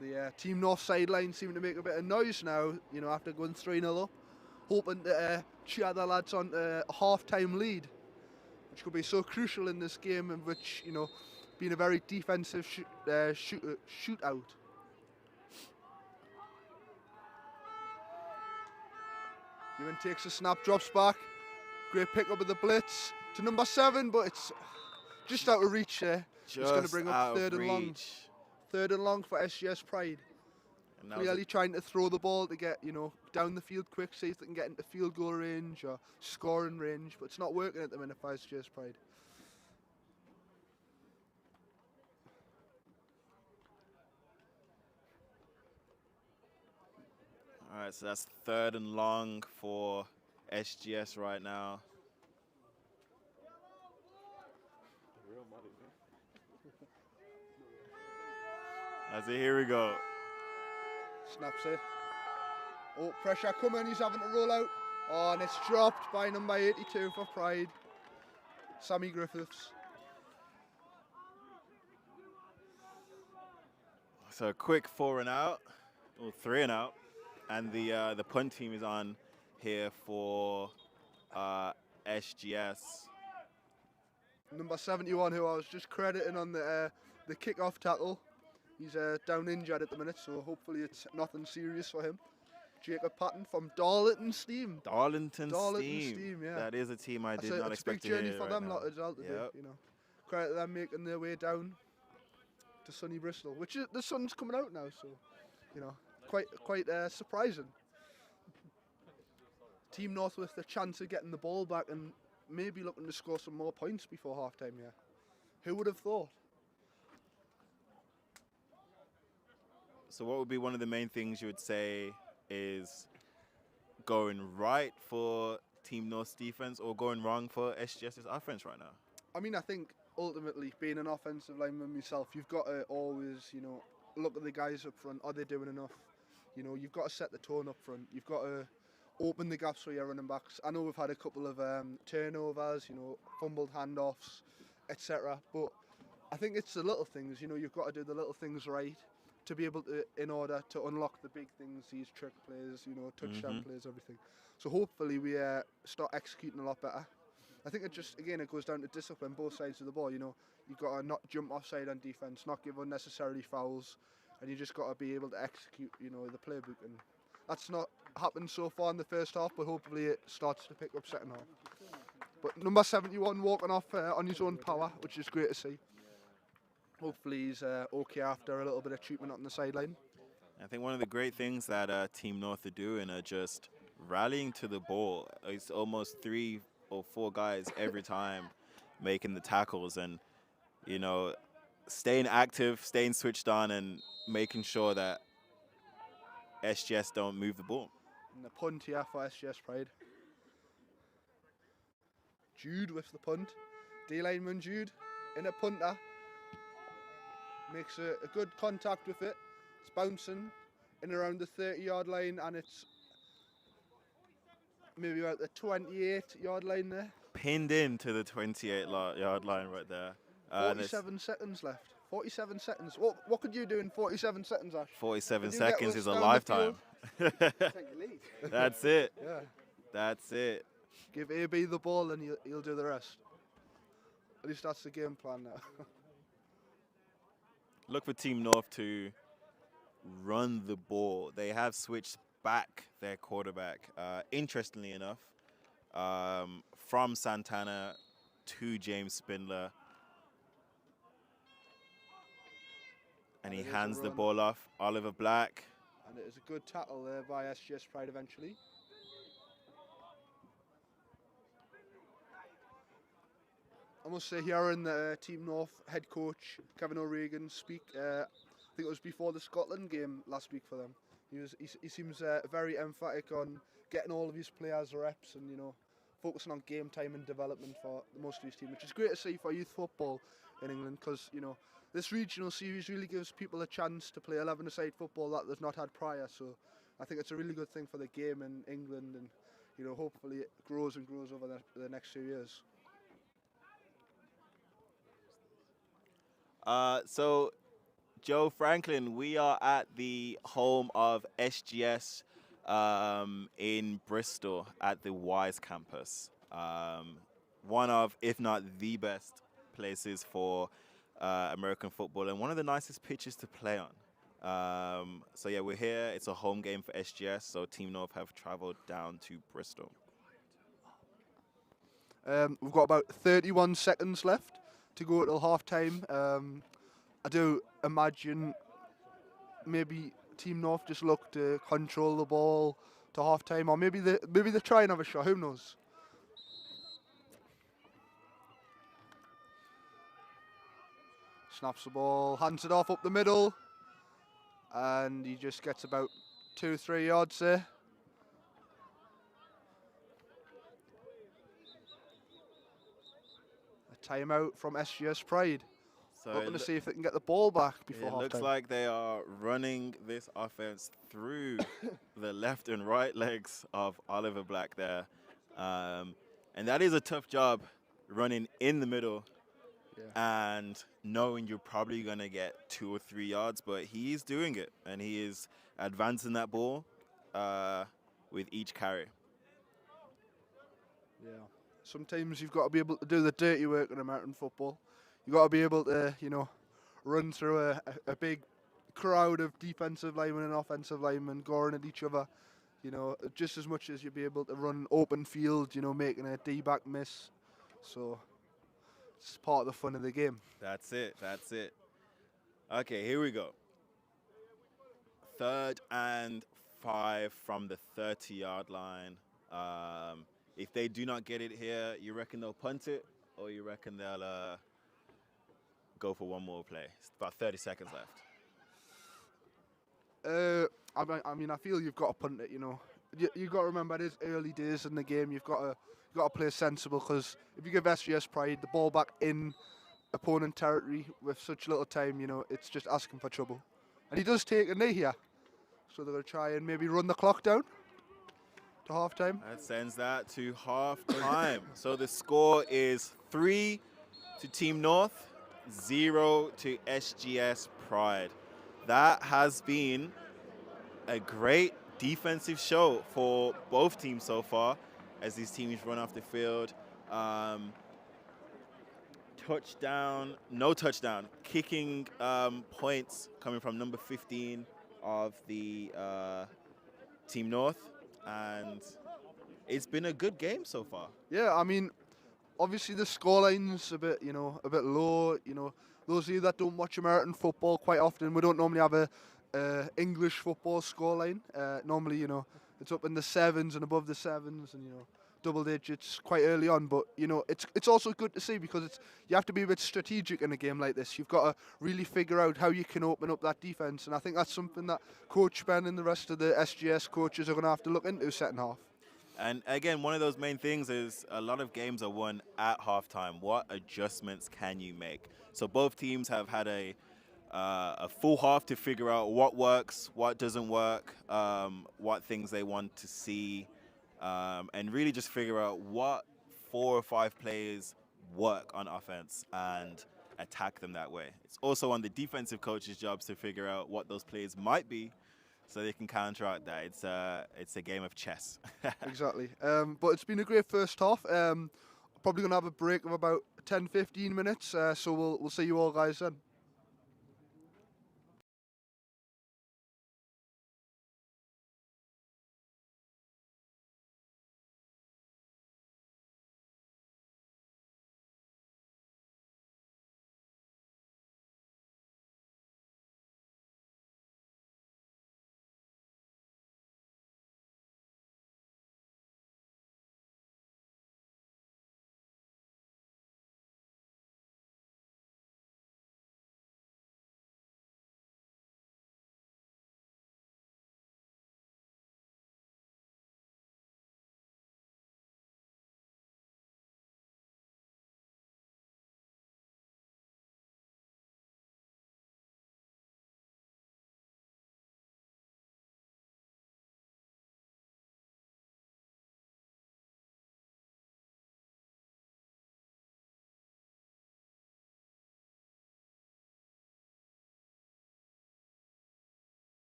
The Team North sideline seem to make a bit of noise now, you know, after going 3-0 up, hoping to cheer the lads on a half-time lead, which could be so crucial in this game, in which, you know, being a very defensive shootout. Ewan takes a snap, drops back, great pick up of the blitz to number 7, but it's just out of reach there. It's going to bring up third and long. Third and long for SGS Pride. And that was Clearly trying to throw the ball to get, you know, down the field quick, see if they can get into field goal range or scoring range, but it's not working at the minute for SGS Pride. All right, so that's third and long for SGS right now. That's it, here we go. Snaps it. Oh, pressure coming, he's having to roll out. Oh, and it's dropped by number 82 for Pride, Sammy Griffiths. So a quick 4 and out, or 3 and out, and the punt team is on here for SGS. Number 71, who I was just crediting on the kickoff tackle. He's down injured at the minute, so hopefully it's nothing serious for him. Jacob Patton from Darlington Steam. Darlington Steam, Steam. yeah. That is a team I That's did not it's a big expect to journey hear for right them now. lot as well today, Yep. you know. Credit them making their way down to sunny Bristol, which is, the sun's coming out now, so, you know, quite surprising. Team North with the chance of getting the ball back and maybe looking to score some more points before half-time, yeah. Who would have thought? So what would be one of the main things you would say is going right for Team North's defense or going wrong for SGS's offense right now? I mean, I think ultimately, being an offensive lineman myself, you've got to always, you know, look at the guys up front. Are they doing enough? You know, you've got to set the tone up front. You've got to open the gaps for your running backs. I know we've had a couple of turnovers, you know, fumbled handoffs, etc. But I think it's the little things. You know, you've got to do the little things right to be able to, in order to unlock the big things, these trick plays, you know, touchdown plays, everything. So hopefully we start executing a lot better. I think it just, again, it goes down to discipline, both sides of the ball. You know, you've got to not jump offside on defence, not give unnecessary fouls, and you just got to be able to execute, you know, the playbook. And that's not happened so far in the first half, but hopefully it starts to pick up second half. But number 71 walking off on his own power, which is great to see. Hopefully he's okay after a little bit of treatment on the sideline. I think one of the great things that Team North are doing are just rallying to the ball. It's almost 3 or 4 guys every time making the tackles and, you know, staying active, staying switched on and making sure that SGS don't move the ball. And the punt here for SGS Pride. Jude with the punt. D-lineman Jude in a punter. Makes a good contact with it. It's bouncing in around the 30-yard line and it's maybe about the 28-yard line there. Pinned into the 28-yard line right there. 47 seconds left. 47 seconds. What could you do in 47 seconds, Ash? 47 Could you get seconds us is a down the lifetime. Take the lead. That's it. Yeah. That's it. Give AB the ball and he'll do the rest. At least that's the game plan now. Look for Team North to run the ball. They have switched back their quarterback, interestingly enough, from Santana to James Spindler. And he And it is a hands the run. ball off. Oliver Black. And it is a good tackle there by SGS Pride eventually. I must say, hearing the Team North head coach Kevin O'Regan speak, I think it was before the Scotland game last week for them. He seems very emphatic on getting all of his players reps and, you know, focusing on game time and development for most of these teams, which is great to see for youth football in England, because this regional series really gives people a chance to play 11-a-side football that they've not had prior. So I think it's a really good thing for the game in England, and hopefully it grows and grows over the next few years. So, Joe Franklin, we are at the home of SGS in Bristol at the Wise campus. One of, if not the best places for American football, and one of the nicest pitches to play on. So yeah, we're here. It's a home game for SGS, so Team North have traveled down to Bristol. We've got about 31 seconds left to go till half time. I do imagine maybe Team North just look to control the ball to half time, or maybe they try and have a shot. Who knows? Snaps the ball, hands it off up the middle, and he just gets about 2-3 yards there. A timeout from SGS Pride. So Looking to see if they can get the ball back before half-time. It looks like they are running this offense through the left and right legs of Oliver Black there. And that is a tough job, running in the middle and knowing you're probably going to get 2 or 3 yards, but he's doing it, and he is advancing that ball with each carry. Yeah. Sometimes you've got to be able to do the dirty work in American football. You've got to be able to, run through a big crowd of defensive linemen and offensive linemen goring at each other, just as much as you'll be able to run open field, making a D-back miss. So it's part of the fun of the game. That's it. Okay, here we go. 3rd and 5 from the 30-yard line. If they do not get it here, you reckon they'll punt it, or you reckon they'll go for one more play? It's about 30 seconds left. I feel you've got to punt it. You've got to remember it is early days in the game. You've got to play sensible, because if you give SGS Pride the ball back in opponent territory with such little time, it's just asking for trouble. And he does take a knee here, so they're going to try and maybe run the clock down to half time. That sends that to half time. So the score is 3 to Team North, 0 to SGS Pride. That has been a great defensive show for both teams so far, as these teams run off the field. No touchdown. Kicking points coming from number 15 of the Team North, and it's been a good game so far. Yeah, obviously the scoreline's a bit low. Those of you that don't watch American football quite often, we don't normally have a English football scoreline. Normally, it's up in the 7s and above the 7s, and double digits quite early on. But it's also good to see, because you have to be a bit strategic in a game like this. You've got to really figure out how you can open up that defense, and I think that's something that Coach Ben and the rest of the SGS coaches are going to have to look into second half. And again, one of those main things is a lot of games are won at halftime. What adjustments can you make? So both teams have had a full half to figure out what works, what doesn't work, what things they want to see, and really just figure out what 4 or 5 plays work on offense and attack them that way. It's also on the defensive coach's jobs to figure out what those plays might be, so they can counteract that. It's a game of chess. Exactly. But it's been a great first half. Probably going to have a break of about 10-15 minutes, so we'll see you all guys then.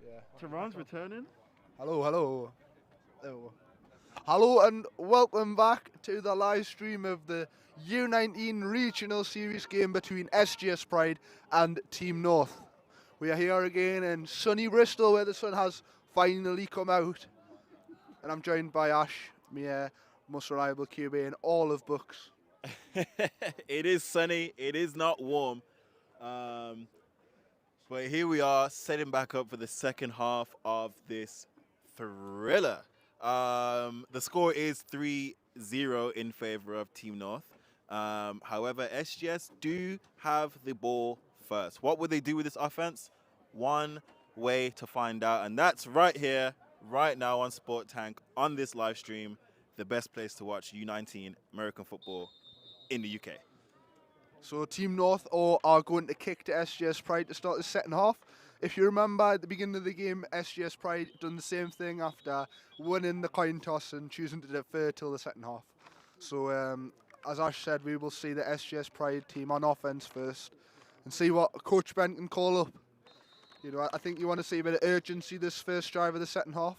Yeah. Tehran's returning. Hello, hello. Hello. Hello and welcome back to the live stream of the U19 Regional Series game between SGS Pride and Team North. We are here again in sunny Bristol where the sun has finally come out. And I'm joined by Ash, my most reliable QB in all of books. It is sunny. It is not warm. But here we are, setting back up for the second half of this thriller. The score is 3-0 in favor of Team North. However, SGS do have the ball first. What would they do with this offense? One way to find out, and that's right here, right now on Sport Tank, on this live stream, the best place to watch U19 American football in the UK. So Team North are going to kick to SGS Pride to start the second half. If you remember at the beginning of the game, SGS Pride done the same thing after winning the coin toss and choosing to defer till the second half. So as Ash said, we will see the SGS Pride team on offense first and see what Coach Ben can call up. You know, I think you want to see a bit of urgency this first drive of the second half.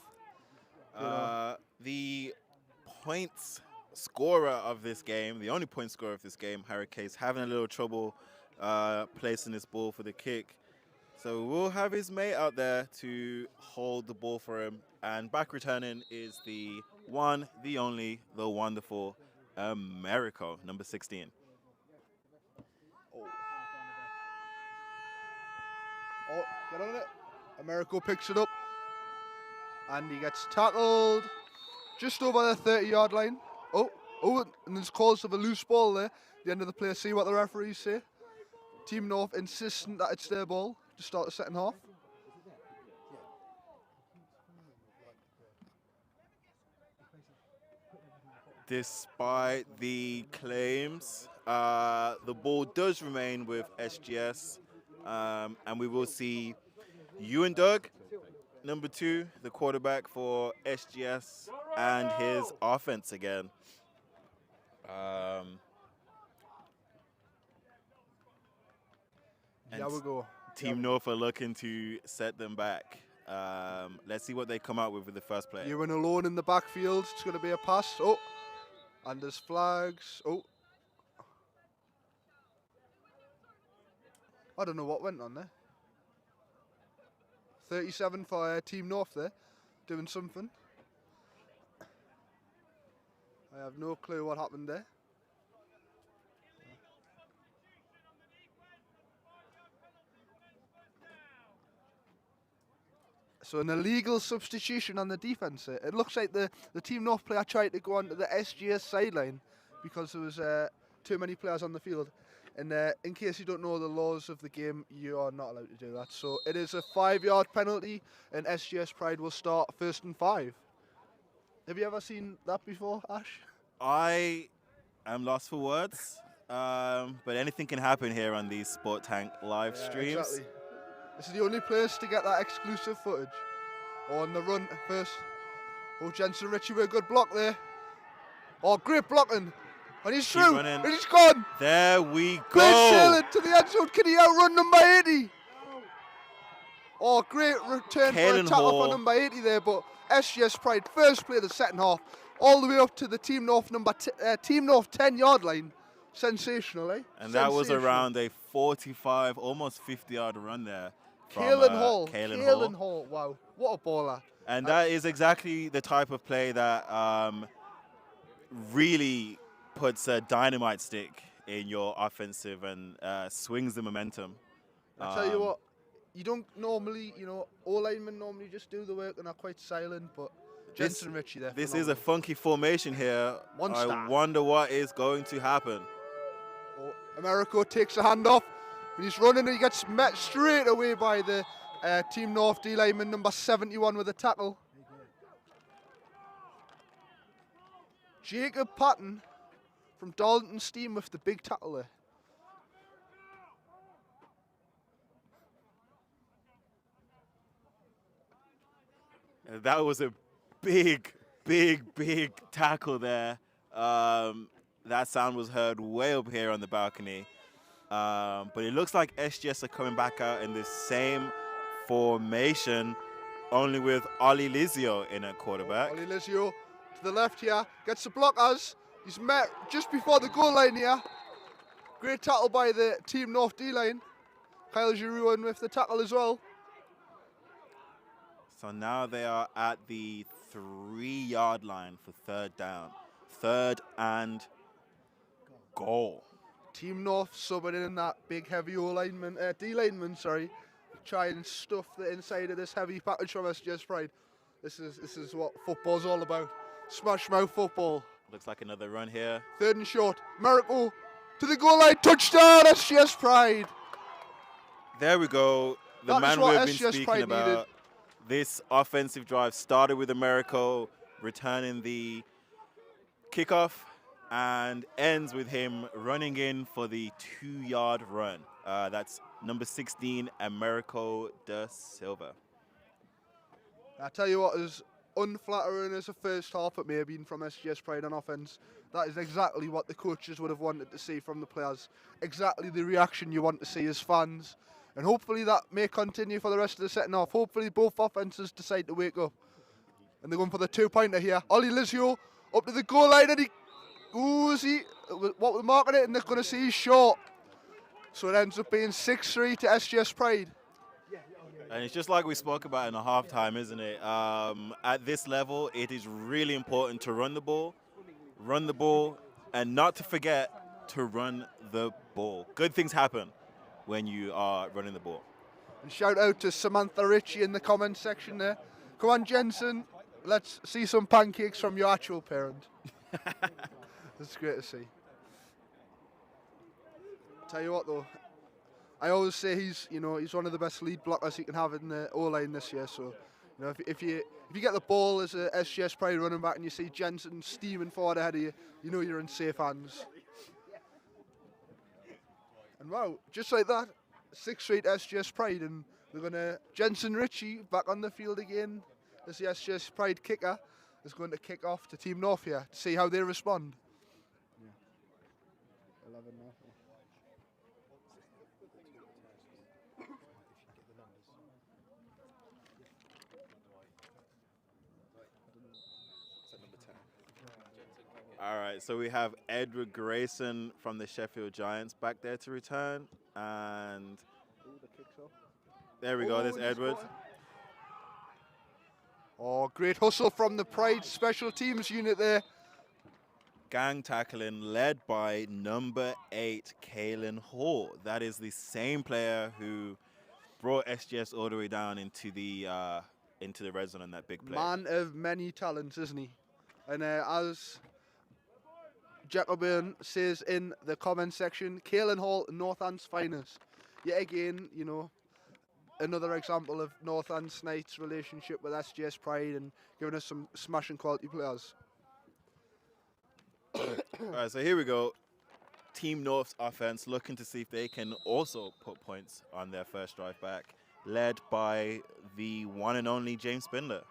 The points scorer of this game, the only point scorer of this game, Harry Case, having a little trouble placing this ball for the kick. So we'll have his mate out there to hold the ball for him. And back returning is the one, the only, the wonderful Americo, number 16. Oh, get on it. Americo picks it up. And he gets tackled just over the 30-yard line. Oh, and there's calls of a loose ball there. At the end of the play, see what the referees say. Team North insistent that it's their ball to start the second half. Despite the claims, the ball does remain with SGS, and we will see Ewan Doug, number 2, the quarterback for SGS, and his offense again. There we go. Team North are looking to set them back. Let's see what they come out with the first play. Ewan alone in the backfield. It's going to be a pass. Oh, and there's flags. Oh. I don't know what went on there. 37 for Team North there, doing something. I have no clue what happened there. So an illegal substitution on the defence. It looks like the Team North player tried to go onto the SGS sideline because there was too many players on the field. And in case you don't know the laws of the game, you are not allowed to do that. So it is a 5-yard penalty, and SGS Pride will start 1st and 5. Have you ever seen that before, Ash? I am lost for words, but anything can happen here on these Sport Tank live streams. Exactly. This is the only place to get that exclusive footage. On the run first. Oh, Jensen Ritchie with a good block there. Oh, great blocking. And he's through. running. And he's gone. There we go. Great sailing to the end zone. Can he outrun number 80? Oh, great return for a Caelan tackle Hall. for number 80 there. But SGS Pride first play of the second half. All the way up to the Team North Team North 10-yard line. Sensational, eh? And that was around a 45, almost 50-yard run there. Caelan Hall. Caelan Hall. Hall. Wow. What a baller. And that is exactly the type of play that really puts a dynamite stick in your offensive and swings the momentum. I tell you what, you don't normally, all linemen normally just do the work and are quite silent, but Jensen Ritchie there. This is a funky formation here. I wonder what is going to happen. Oh, Americo takes a hand off, and he's running, and he gets met straight away by the Team North D lineman, number 71 with a tackle. Jacob Patton from Darlington Steam with the big tackle there. That was a big tackle there. That sound was heard way up here on the balcony. But it looks like SGS are coming back out in this same formation. only with Ollie Lizio in at quarterback. Oli Lizio to the left here, gets the blockers. He's met just before the goal line here. Great tackle by the Team North D-line. Kyle Giroux in with the tackle as well. So now they are at the 3-yard line for third down. Third and goal. Team North subbing in that big heavy D-lineman, try and stuff the inside of this heavy package from SGS Pride. This is what football's all about. Smash mouth football. Looks like another run here. Third and short. Miracle to the goal line. Touchdown, SGS Pride. There we go. The That is man what we've been SGS speaking Pride about. needed. This offensive drive started with a miracle, returning the kickoff, and ends with him running in for the 2-yard run. That's number 16, Americo da Silva. I tell you what, as unflattering as a first half it may have been from SGS Pride on offence, that is exactly what the coaches would have wanted to see from the players. Exactly the reaction you want to see as fans. And hopefully that may continue for the rest of the second half. Hopefully both offences decide to wake up. And they're going for the 2-pointer here. Oli Lizio up to the goal line, and what we're marking it, and they're going to see he's short. So it ends up being 6-3 to SGS Pride. And it's just like we spoke about in the halftime, isn't it? At this level, it is really important to run the ball, and not to forget to run the ball. Good things happen when you are running the ball. And shout out to Samantha Ritchie in the comments section there. Come on, Jensen, let's see some pancakes from your actual parent. That's great to see. Tell you what though, I always say he's one of the best lead blockers you can have in the O-line this year. So, if you get the ball as a SGS Pride running back and you see Jensen steaming forward ahead of you, you know you're in safe hands. And wow, just like that, 6-3 SGS Pride, and we're gonna Jensen Ritchie back on the field again as the SGS Pride kicker is going to kick off to Team North here to see how they respond. Yeah. 11 North. All right, so we have Edward Grayson from the Sheffield Giants back there to return. And there we go, there's Edward. Oh, great hustle from the Pride Special Teams unit there. Gang tackling led by number 8, Kalen Hall. That is the same player who brought SGS all the way down into the red zone on that big play. Man of many talents, isn't he? And as Jacobin says in the comment section, Kalen Hall, Northants finest. Yet again, another example of Northants Knights' relationship with SGS Pride and giving us some smashing quality players. All right, so here we go. Team North's offense looking to see if they can also put points on their first drive back, led by the one and only James Spindler.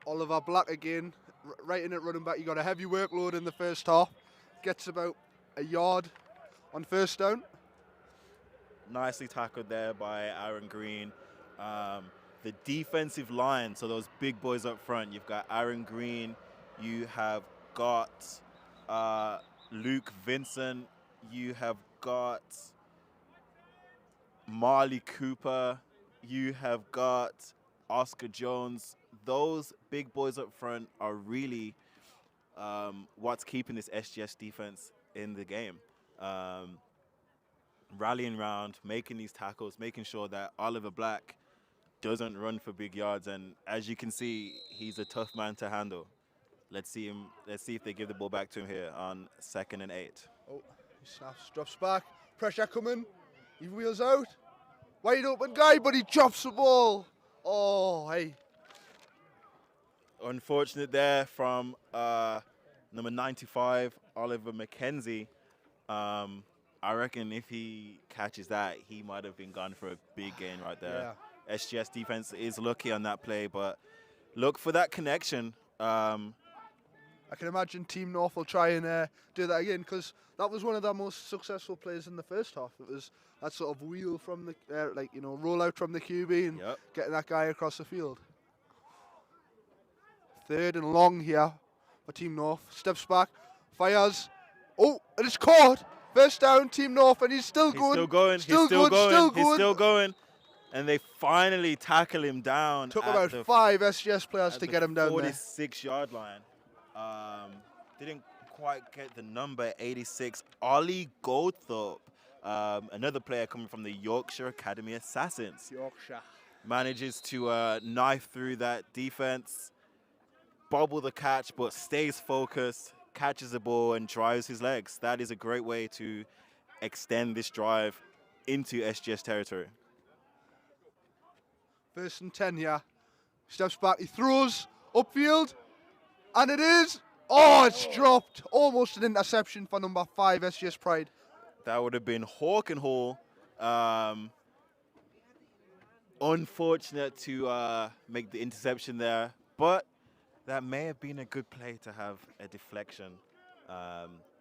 Oliver Black again, right in at running back. He got a heavy workload in the first half. Gets about a yard on first down. Nicely tackled there by Aaron Green. The defensive line, so those big boys up front, you've got Aaron Green, you have got Luke Vincent, you have got Marley Cooper, you have got Oscar Jones. Those big boys up front are really what's keeping this SGS defense in the game. Rallying around, making these tackles, making sure that Oliver Black doesn't run for big yards. And as you can see, he's a tough man to handle. Let's see if they give the ball back to him here on 2nd and 8. Oh, he snaps, drops back. Pressure coming. He wheels out. Wide open guy, but he drops the ball. Oh, hey. Unfortunate there from number 95, Oliver McKenzie. I reckon if he catches that, he might have been gone for a big gain right there. Yeah. SGS defense is lucky on that play, but look for that connection. I can imagine Team North will try and do that again, because that was one of their most successful plays in the first half. It was that sort of wheel from the, roll out from the QB and getting that guy across the field. Third and long here for Team North. Steps back, fires. Oh, and it's caught. First down, Team North, and he's still He's going. still going. Still He's still going. going. Still He's going. still going. And they finally tackle him down. Took at about the 5 SGS players at to the get him down there. 46-yard line. Didn't quite get the number 86. Ollie Goldthorpe, another player coming from the Yorkshire Academy Assassins, Yorkshire. manages to knife through that defense, bobble the catch, but stays focused, catches the ball, and drives his legs. That is a great way to extend this drive into SGS territory. First and 10 here. Steps back, he throws upfield, and it is. Oh, it's dropped. Almost an interception for number 5, SGS Pride. That would have been Hawk and Hall. Unfortunate to make the interception there, but that may have been a good play to have a deflection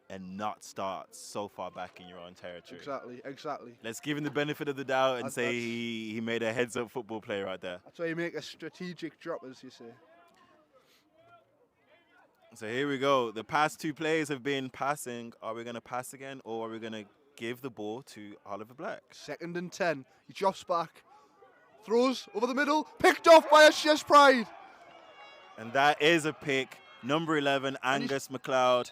and not start so far back in your own territory. Exactly. Let's give him the benefit of the doubt and That's- say he made a heads-up football play right there. That's why you make a strategic drop, as you say. So here we go. The past 2 plays have been passing. Are we going to pass again, or are we going to give the ball to Oliver Black? Second and 10. He drops back, throws over the middle, picked off by SGS Pride. And that is a pick. Number 11, Angus McLeod.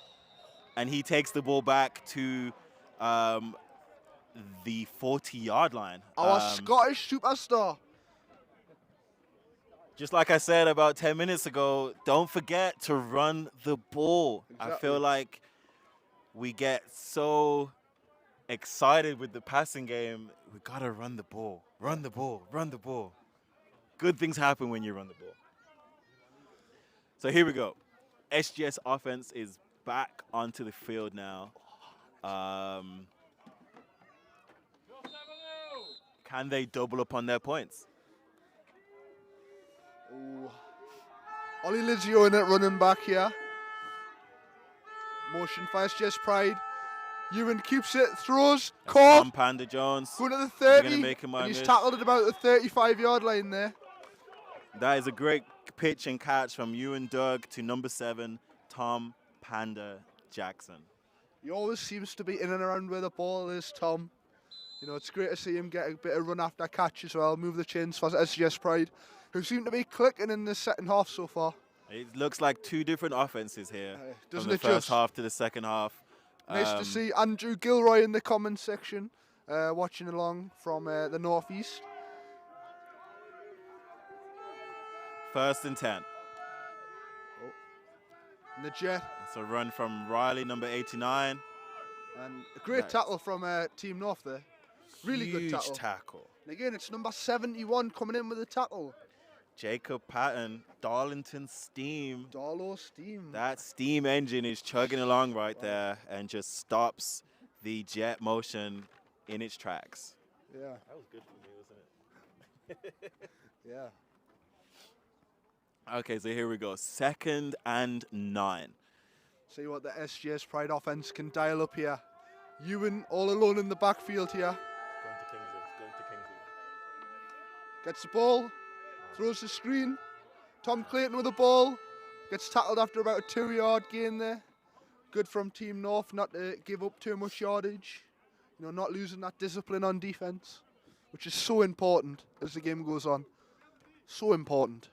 And he takes the ball back to the 40-yard line. Our Scottish superstar. Just like I said about 10 minutes ago, don't forget to run the ball. I Exactly. feel like we get so excited with the passing game. We got to run the ball. Run the ball. Run the ball. Good things happen when you run the ball. So here we go. SGS offense is back onto the field now. Can they double up on their points? Ooh. Ollie Lizio in it, running back here. Motion for SGS Pride. Ewan keeps it, throws, caught. Tom Panda Jones. Going to the Is he 30. gonna make him And he's miss? tackled at about the 35-yard line there. That is a great pitch and catch from Ewan Doug to number 7, Tom Panda Jackson. He always seems to be in and around where the ball is, Tom. You know, it's great to see him get a bit of run after catch as well. Move the chains for SGS Pride, who seem to be clicking in the second half so far. It looks like 2 different offenses here. Doesn't from the it first just? half to the second half. Nice to see Andrew Gilroy in the comments section, watching along from the northeast. First and 10. And the jet, It's a run from Riley, number 89. and a great Nice. tackle from Team North there. Really good Huge tackle. tackle. And again, it's number 71 coming in with a tackle. Jacob Patton, Darlington Steam. Darlow Steam. That steam engine is chugging along right there and just stops the jet motion in its tracks. Yeah, That was good for me, wasn't it? yeah. Okay, so here we go. 2nd and 9. See what the SGS Pride offense can dial up here. Ewan all alone in the backfield here. Going to Kingsley. Gets the ball, throws the screen. Tom Clayton with the ball. Gets tackled after about a 2-yard gain there. Good from Team North not to give up too much yardage. You know, not losing that discipline on defense, which is so important as the game goes on. So important.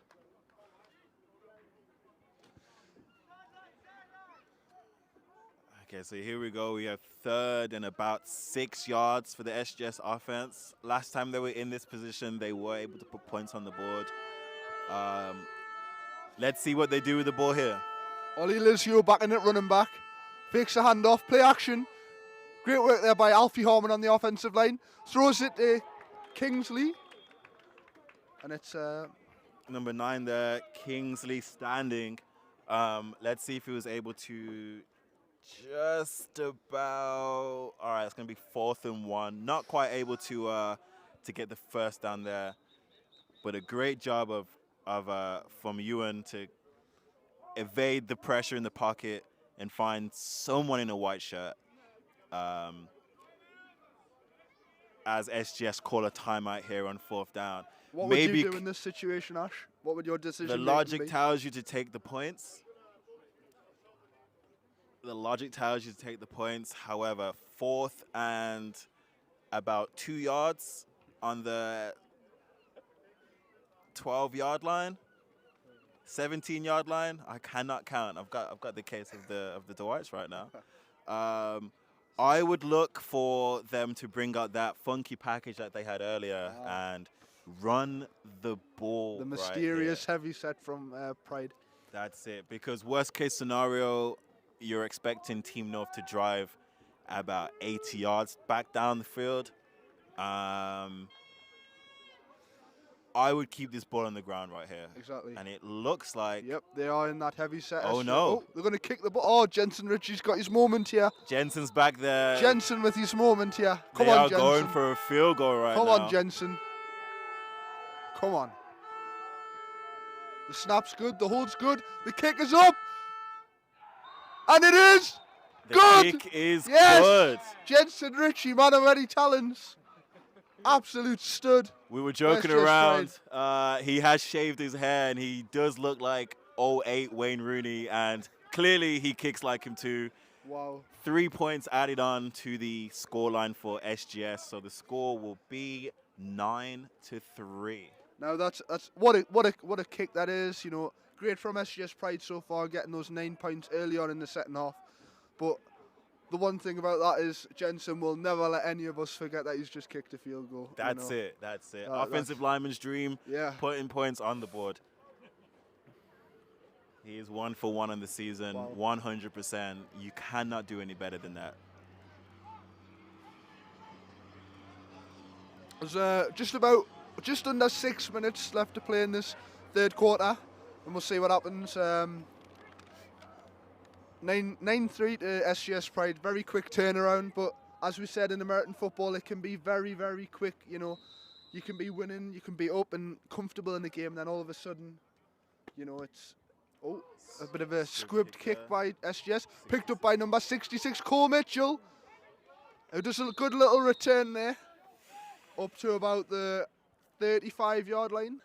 Okay, so here we go. We have 3rd and about 6 yards for the SGS offense. Last time they were in this position, they were able to put points on the board. Let's see what they do with the ball here. Ollie Lizio back in it, running back. Fakes a handoff, play action. Great work there by Alfie Harmon on the offensive line. Throws it to Kingsley. And it's Number 9 there, Kingsley standing. Let's see if he was able to just about. All right, it's going to be 4th and 1. Not quite able to get the first down there, but a great job from Ewan to evade the pressure in the pocket and find someone in a white shirt. As SGS call a timeout here on 4th down. what would you do in this situation, Ash? What would your decision The making logic be? tells you to take the points. The logic tells you to take the points. However, 4th and about 2 yards on the 12-yard line, 17-yard line. I cannot count. I've got the case of the Dwights right now. I would look for them to bring out that funky package that they had earlier and run the ball. The mysterious heavy set from Pride. That's it. Because worst case scenario, you're expecting Team North to drive about 80 yards back down the field. I would keep this ball on the ground right here. Exactly. And it looks like... Yep, they are in that heavy set. Oh, no. Oh, they're going to kick the ball. Oh, Jensen Ritchie's got his moment here. Jensen's back there. Jensen with his moment here. Come They on, are Jensen. going for a field goal right now. Come on, Jensen. Come on. The snap's good. The hold's good. The kick is up. And it is The good. kick is Yes. good. Jensen Ritchie, man of many talents. Absolute stud. We were joking SGS around. He has shaved his hair, and he does look like 08 Wayne Rooney, and clearly he kicks like him too. Wow. 3 points added on to the scoreline for SGS, so the score will be 9-3. Now that's what a kick that is. You know, great from SGS Pride so far, getting those 9 points early on in the second half. But the one thing about that is Jensen will never let any of us forget that he's just kicked a field goal. That's it. That's it. That's- Offensive lineman's dream. Yeah. Putting points on the board. He is 1 for 1 on the season. Wow. 100%. You cannot do any better than that. There's just under 6 minutes left to play in this third quarter, and we'll see what happens. 9-3 to SGS Pride. Very quick turnaround, but as we said in American football, it can be very, very quick. You know, you can be winning, you can be up and comfortable in the game, and then all of a sudden, you know, it's a bit of a squibbed kick by SGS, picked up by number 66, Cole Mitchell, who does a good little return there, up to about the 35-yard line.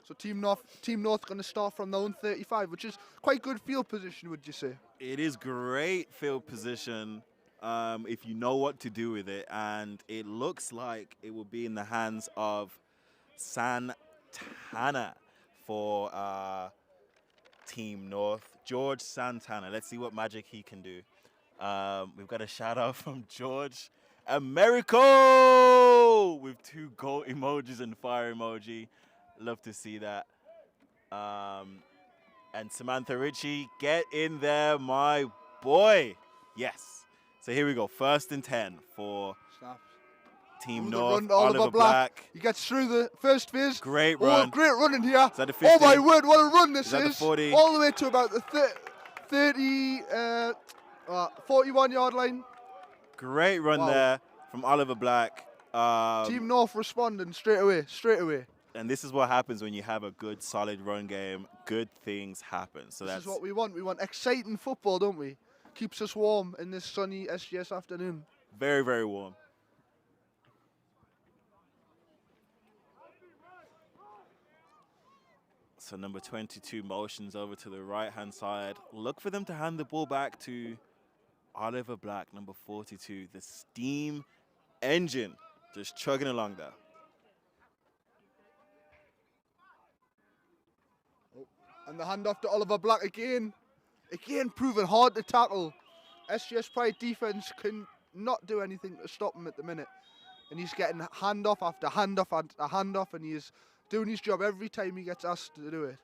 So Team North going to start from their own 35, which is quite good field position, would you say? It is great field position if you know what to do with it, and it looks like it will be in the hands of Santana for Team North. George Santana. Let's see what magic he can do. We've got a shout out from George Americo with 2 goat emojis and fire emoji. Love to see that. And Samantha Ritchie, get in there, my boy. Yes. So here we go. 1st and 10 for Snaps. Team Ooh, the North. run to Oliver Black. He gets through the first phase. Great Oh, run. great run in here. Is that the Oh 50? my word, what a run this Is that the is. 40? All the way to about the 41-yard line. Great run Wow. there from Oliver Black. Team North responding straight away. And this is what happens when you have a good, solid run game. Good things happen. So This that's is what we want. We want exciting football, don't we? Keeps us warm in this sunny SGS afternoon. very, very warm. So number 22 motions over to the right-hand side. Look for them to hand the ball back to Oliver Black, number 42. The steam engine just chugging along there. And the handoff to Oliver Black again. Again, proving hard to tackle. SGS Pride defense can not do anything to stop him at the minute. And he's getting handoff after handoff after handoff, and he's doing his job every time he gets asked to do it.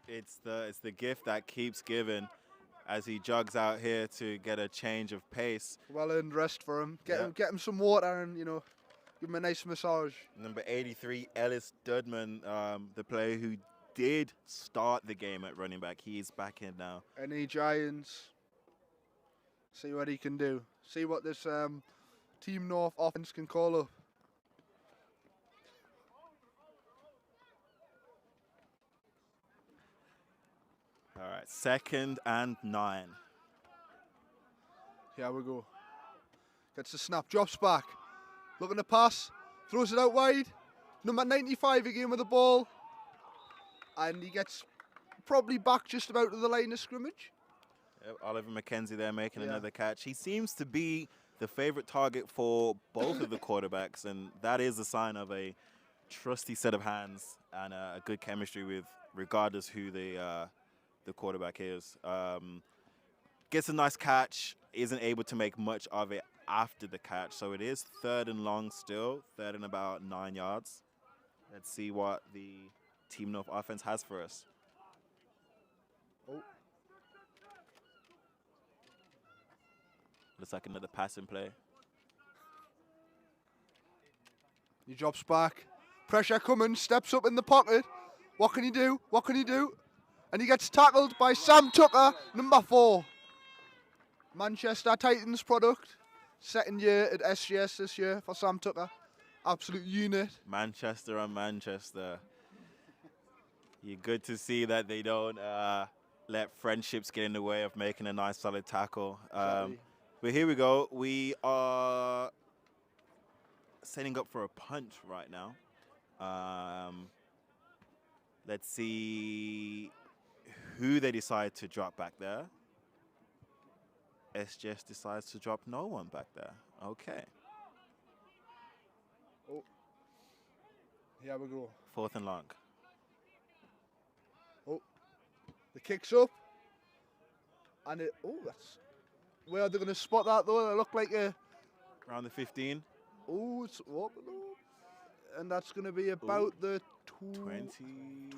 It's the gift that keeps giving as he jogs out here to get a change of pace. Well earned rest for him. Get Yeah. him some water and, you know, give him a nice massage. Number 83, Ellis Dudman, the player who did start the game at running back. He is back in now. Any Giants. See what he can do. See what this Team North offense can call up. All right, 2nd and 9. Here we go. Gets the snap, drops back. Looking to pass, throws it out wide. Number 95 again with the ball. and he gets probably back just about to the line of scrimmage. Yep, Oliver McKenzie there making Yeah. another catch. He seems to be the favorite target for both of the quarterbacks, and that is a sign of a trusty set of hands and a good chemistry with regardless who the quarterback is. Gets a nice catch, isn't able to make much of it after the catch, so it is 3rd and long still, 3rd and about 9 yards. Let's see what the Team North offense has for us. Oh, Looks like another passing play. he drops back. Pressure coming, steps up in the pocket. What can he do? What can he do? And he gets tackled by Sam Tucker, number 4. Manchester Titans product. 2nd year at SGS this year for Sam Tucker. Absolute unit. Manchester on Manchester. You're good to see that they don't let friendships get in the way of making a nice solid tackle. Exactly. But here we go. We are setting up for a punt right now. Let's see who they decide to drop back there. SGS decides to drop no one back there. Okay. Oh, here we go. 4th and long. Oh, the kick's up. And it, oh, that's, where are they going to spot that though? They look like a, Around the 15. oh, it's up. And that's going to be about the 20.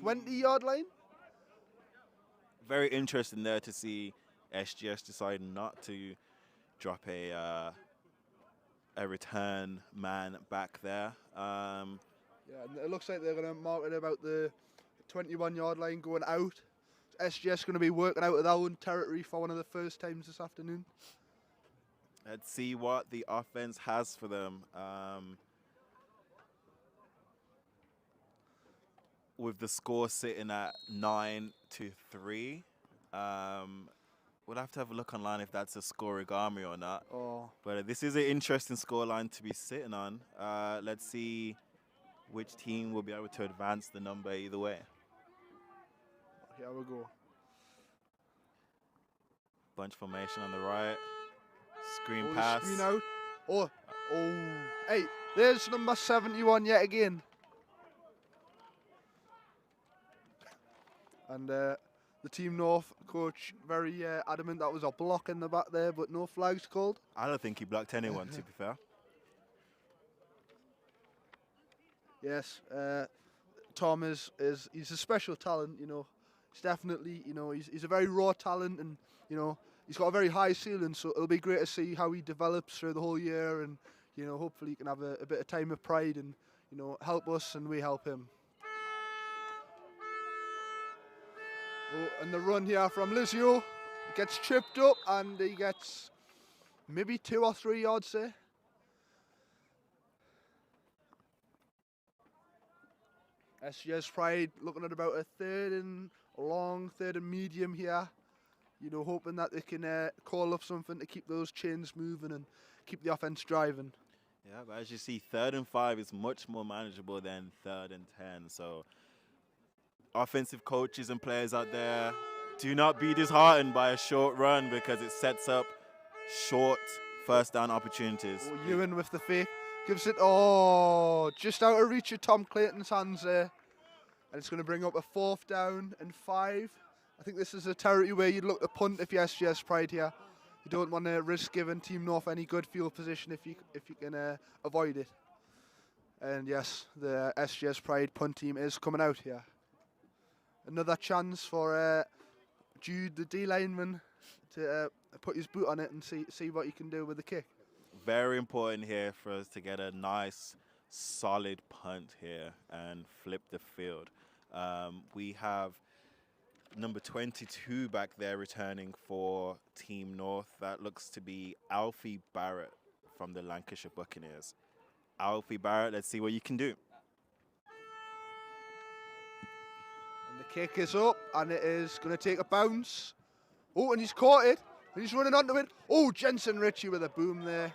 20-yard line. Very interesting there to see SGS decide not to drop a return man back there. Yeah, and it looks like they're going to mark it about the 21-yard line going out. SGS going to be working out of their own territory for one of the first times this afternoon. Let's see what the offense has for them. With the score sitting at 9-3, we'll have to have a look online if that's a scorigami or not. Oh, But this is an interesting scoreline to be sitting on. Let's see which team will be able to advance the number either way. here we go. Bunch formation on the right. Screen Oh, the pass. screen out. Oh, hey, there's number 71 yet again. And the Team North coach very adamant that was a block in the back there, but no flags called. I don't think he blocked anyone, to be fair. Yes, Tom he's a special talent, you know. He's definitely, you know, he's a very raw talent, and you know, he's got a very high ceiling. So it'll be great to see how he develops through the whole year, and you know, hopefully he can have a bit of time of pride and you know help us and we help him. Oh, and the run here from Lizio gets tripped up, and he gets maybe 2 or 3 yards there. SGS Pride looking at about a 3rd and long, 3rd and medium here. You know, hoping that they can call up something to keep those chains moving and keep the offense driving. Yeah, but as you see, 3rd and 5 is much more manageable than 3rd and 10. So offensive coaches and players out there, do not be disheartened by a short run because it sets up short first down opportunities. Oh, Ewan with the fake. Gives it, just out of reach of Tom Clayton's hands there. And it's going to bring up a 4th down and 5. I think this is a territory where you'd look to punt if you're SGS Pride here. You don't want to risk giving Team North any good field position if you can avoid it. And yes, the SGS Pride punt team is coming out here. Another chance for Jude, the D lineman, to put his boot on it and see what he can do with the kick. Very important here for us to get a nice, solid punt here and flip the field. We have number 22 back there returning for Team North. That looks to be Alfie Barrett from the Lancashire Buccaneers. Alfie Barrett, let's see what you can do. And the kick is up, and it is going to take a bounce. Oh, and he's caught it, and he's running onto it. Oh, Jensen Ritchie with a boom there.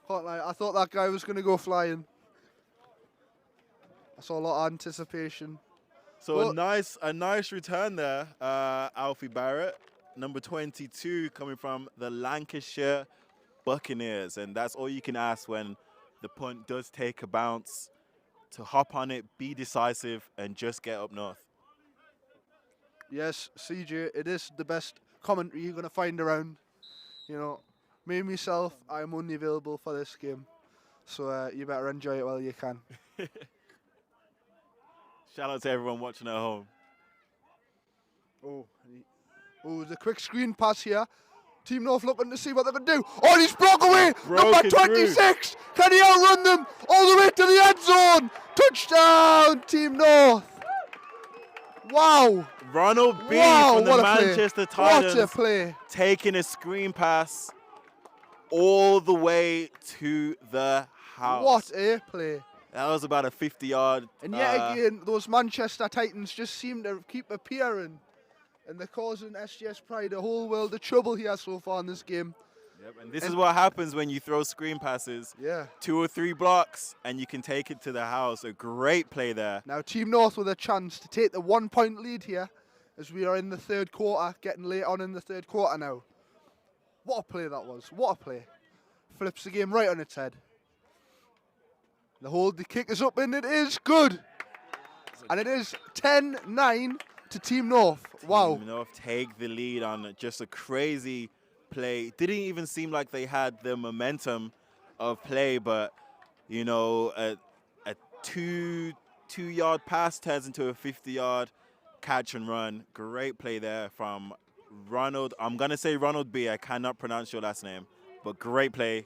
Can't lie, I thought that guy was going to go flying. I saw a lot of anticipation. So Well- a nice return there, Alfie Barrett, number 22, coming from the Lancashire Buccaneers, and that's all you can ask when the punt does take a bounce, to hop on it, be decisive, and just get up north. Yes, CJ, it is the best commentary you're going to find around. You know, me myself, I'm only available for this game. So you better enjoy it while you can. Shout out to everyone watching at home. Oh, the quick screen pass here. Team North looking to see what they can do. Oh, he's broke away. Broken Number 26. Can he outrun them all the way to the end zone? Touchdown, Team North. Wow. Ronald B Wow, from the what a play. Manchester Titans What a play. taking a screen pass all the way to the house. What a play. That was about a 50-yard. And yet again, those Manchester Titans just seem to keep appearing. And they're causing SGS Pride a whole world of trouble here so far in this game. Yep, and this is what happens when you throw screen passes. Yeah. 2 or 3 blocks, and you can take it to the house. A great play there. Now Team North with a chance to take the 1-point lead here as we are in the third quarter, getting late on in the third quarter now. What a play that was. What a play. Flips the game right on its head. The kick is up and it is good. And it is 10-9 to Team North. Wow. Team North take the lead on just a crazy play. Didn't even seem like they had the momentum of play, but you know, a 2-yard pass turns into a 50-yard catch and run. Great play there from Ronald. I'm gonna say Ronald B. I cannot pronounce your last name, but great play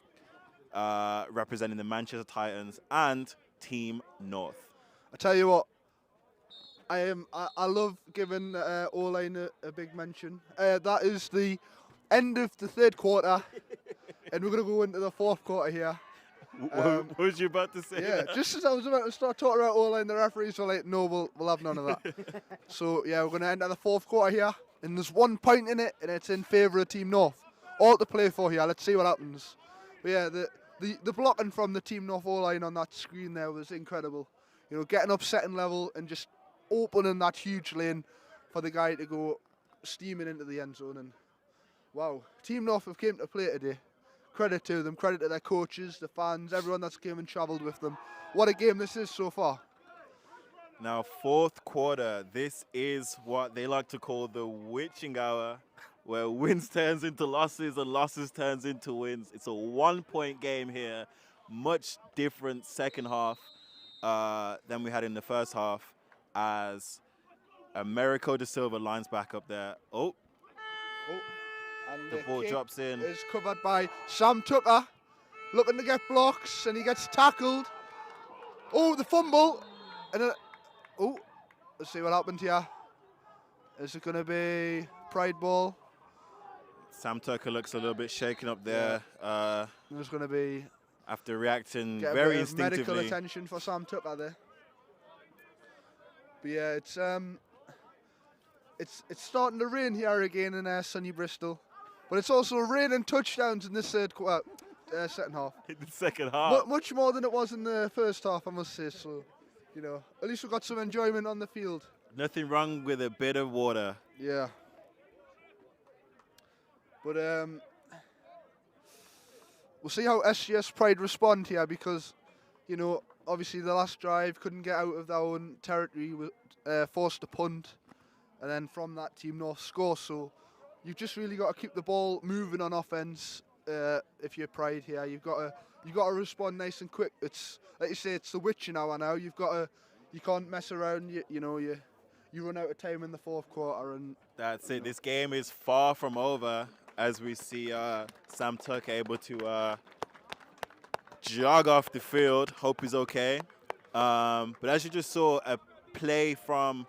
representing the Manchester Titans and Team North. I tell you what, I love giving O-line a big mention. That is the end of the third quarter, and we're going to go into the fourth quarter here. What was you about to say? Yeah, just as I was about to start talking about O-line, the referees were like, no, we'll have none of that. So, yeah, we're going to enter the fourth quarter here, and there's 1 point in it, and it's in favour of Team North. All to play for here. Let's see what happens. But, yeah, the blocking from the Team North O-line on that screen there was incredible. You know, getting up second level and just opening that huge lane for the guy to go steaming into the end zone. And wow, Team North have came to play today. Credit to them, credit to their coaches, the fans, everyone that's came and travelled with them. What a game this is so far. Now, fourth quarter, this is what they like to call the witching hour, where wins turns into losses and losses turns into wins. It's a 1-point game here, much different second half than we had in the first half, as Americo De Silva lines back up there. And The ball kick drops in. is covered by Sam Tucker, looking to get blocks, and he gets tackled. Oh, the fumble. And let's see what happened here. Is it going to be Pride ball? Sam Tucker looks a little bit shaken up there There's going to be after reacting get a very bit of medical instinctively. attention for Sam Tucker there. But yeah, it's starting to rain here again in sunny Bristol, but it's also raining touchdowns in this second half. In the second half. Much more than it was in the first half, I must say. So, you know, at least we got some enjoyment on the field. Nothing wrong with a bit of water. Yeah. But we'll see how SGS Pride respond here, because, you know, obviously the last drive couldn't get out of their own territory, forced to punt, and then from that Team North score. So you've just really got to keep the ball moving on offense. If you're Pride here, you've got to respond nice and quick. It's like you say, it's the witching hour now. You can't mess around. You run out of time in the fourth quarter, and That's it. This game is far from over, as we see Sam Tucker able to jog off the field. Hope he's okay. But as you just saw, a play from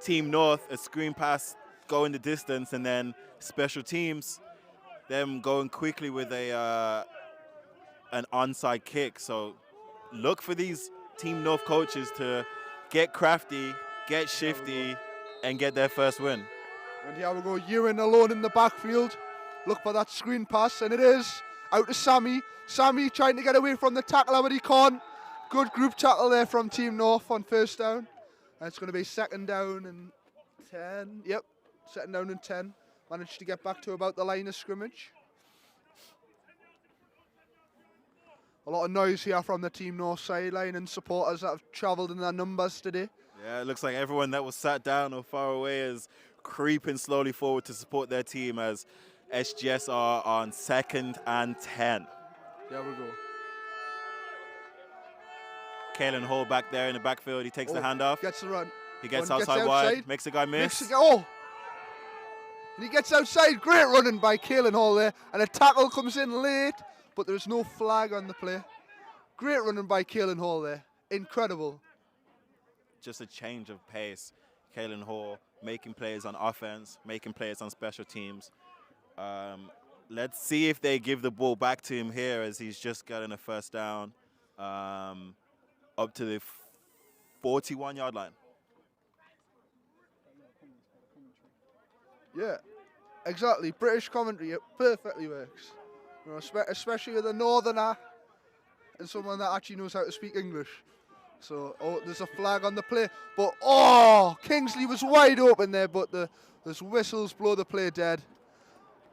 Team North, a screen pass going the distance, and then special teams, them going quickly with an onside kick. So look for these Team North coaches to get crafty, get shifty, and get their first win. And here we go, Ewan alone in the backfield. Look for that screen pass, and it is out to Sammy. Sammy trying to get away from the tackler, but he can't. Good group tackle there from Team North on first down. And it's going to be second down and 10. Yep, second down and 10. Managed to get back to about the line of scrimmage. A lot of noise here from the Team North sideline and supporters that have travelled in their numbers today. Yeah, it looks like everyone that was sat down or far away is creeping slowly forward to support their team as SGS are on second and 10. There we go. Kalen Hall back there in the backfield. He takes the handoff. Gets the run. He gets One outside wide. Makes the guy miss. And he gets outside. Great running by Kalen Hall there. And a tackle comes in late, but there's no flag on the play. Great running by Kalen Hall there. Incredible. Just a change of pace. Kalen Hall making plays on offense, making plays on special teams. Let's see if they give the ball back to him here as he's just gotten a first down up to the 41-yard line. Yeah, exactly. British commentary, it perfectly works. You know, especially with a northerner and someone that actually knows how to speak English. So, there's a flag on the play. But, Kingsley was wide open there, but there's whistles blow the play dead.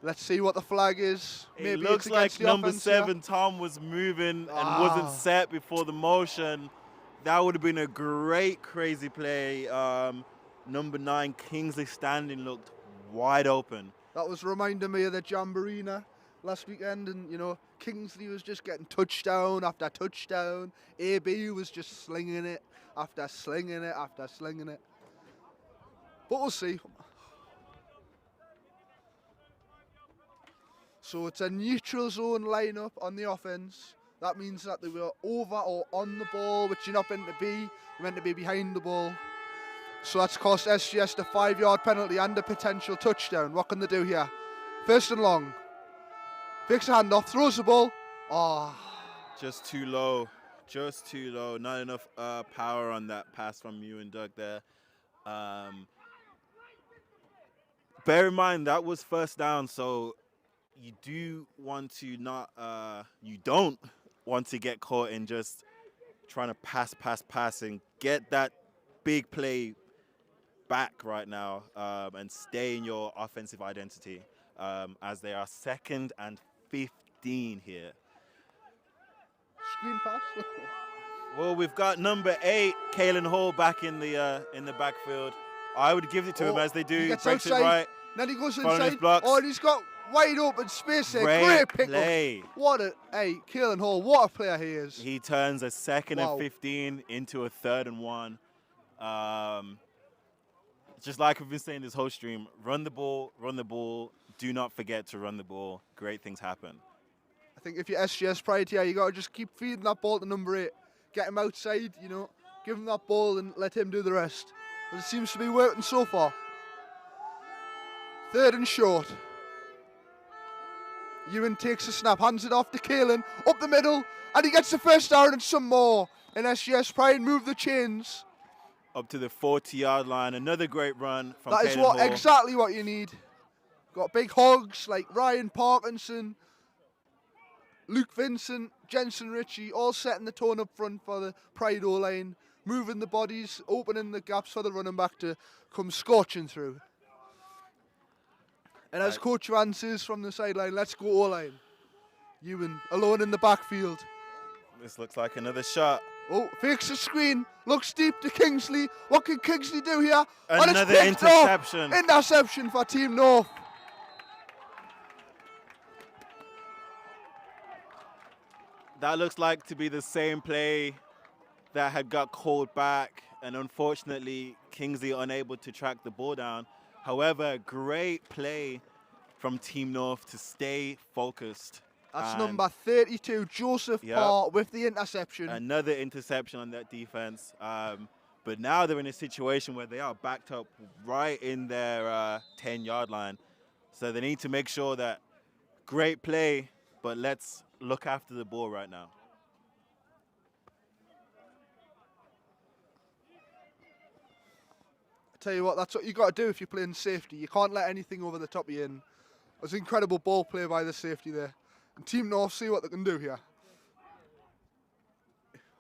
Let's see what the flag is. It looks like number 7, Tom, was moving and wasn't set before the motion. That would have been a great, crazy play. Number 9, Kingsley standing, looked wide open. That was reminding me of the Jamboree last weekend, and you know, Kingsley was just getting touchdown after touchdown. AB was just slinging it after slinging it after slinging it. But we'll see. So it's a neutral zone lineup on the offense. That means that they were over or on the ball, which you're not meant to be. You're meant to be behind the ball. So that's cost SGS the 5-yard penalty and a potential touchdown. What can they do here? First and long. Picks a handoff, throws the ball. Just too low. Just too low. Not enough power on that pass from you and Doug there. Bear in mind, that was first down, so you do want to not, you don't want to get caught in just trying to pass and get that big play back right now and stay in your offensive identity as they are second and 15 here. Screen pass. Well, we've got number 8, Kalen Hall, back in the backfield. I would give it to him as they do. He gets breaks outside, it right. Then he goes Following his inside. blocks. And he's got wide open space there. Great pick play. What Kalen Hall, what a player he is. He turns a second and 15 into a 3rd and 1. Just like we've been saying this whole stream, run the ball, do not forget to run the ball. Great things happen. I think if you're SGS Pride here, you got to just keep feeding that ball to number 8. Get him outside, you know, give him that ball and let him do the rest. But it seems to be working so far. 3rd and short. Ewan takes a snap, hands it off to Kalen, up the middle, and he gets the first down and some more. And SGS Pride move the chains. Up to the 40-yard line, another great run from That is Kalen Hall. exactly what you need. Got big hogs like Ryan Parkinson, Luke Vincent, Jensen Ritchie, all setting the tone up front for the Pride O-line, moving the bodies, opening the gaps for the running back to come scorching through. And as Coach Van says from the sideline, let's go O-line. Ewan alone in the backfield. This looks like another shot. Fakes the screen, looks deep to Kingsley. What can Kingsley do here? Another interception. Interception for Team North. That looks like to be the same play that had got called back, and unfortunately, Kingsley unable to track the ball down. However, great play from Team North to stay focused. That's number 32, Joseph Parr, with the interception. Another interception on that defense. But now they're in a situation where they are backed up right in their 10-yard line. So they need to make sure that great play, but let's look after the ball right now. I tell you what, that's what you got to do if you're playing safety. You can't let anything over the top of you in. It was incredible ball play by the safety there. And Team North see what they can do here.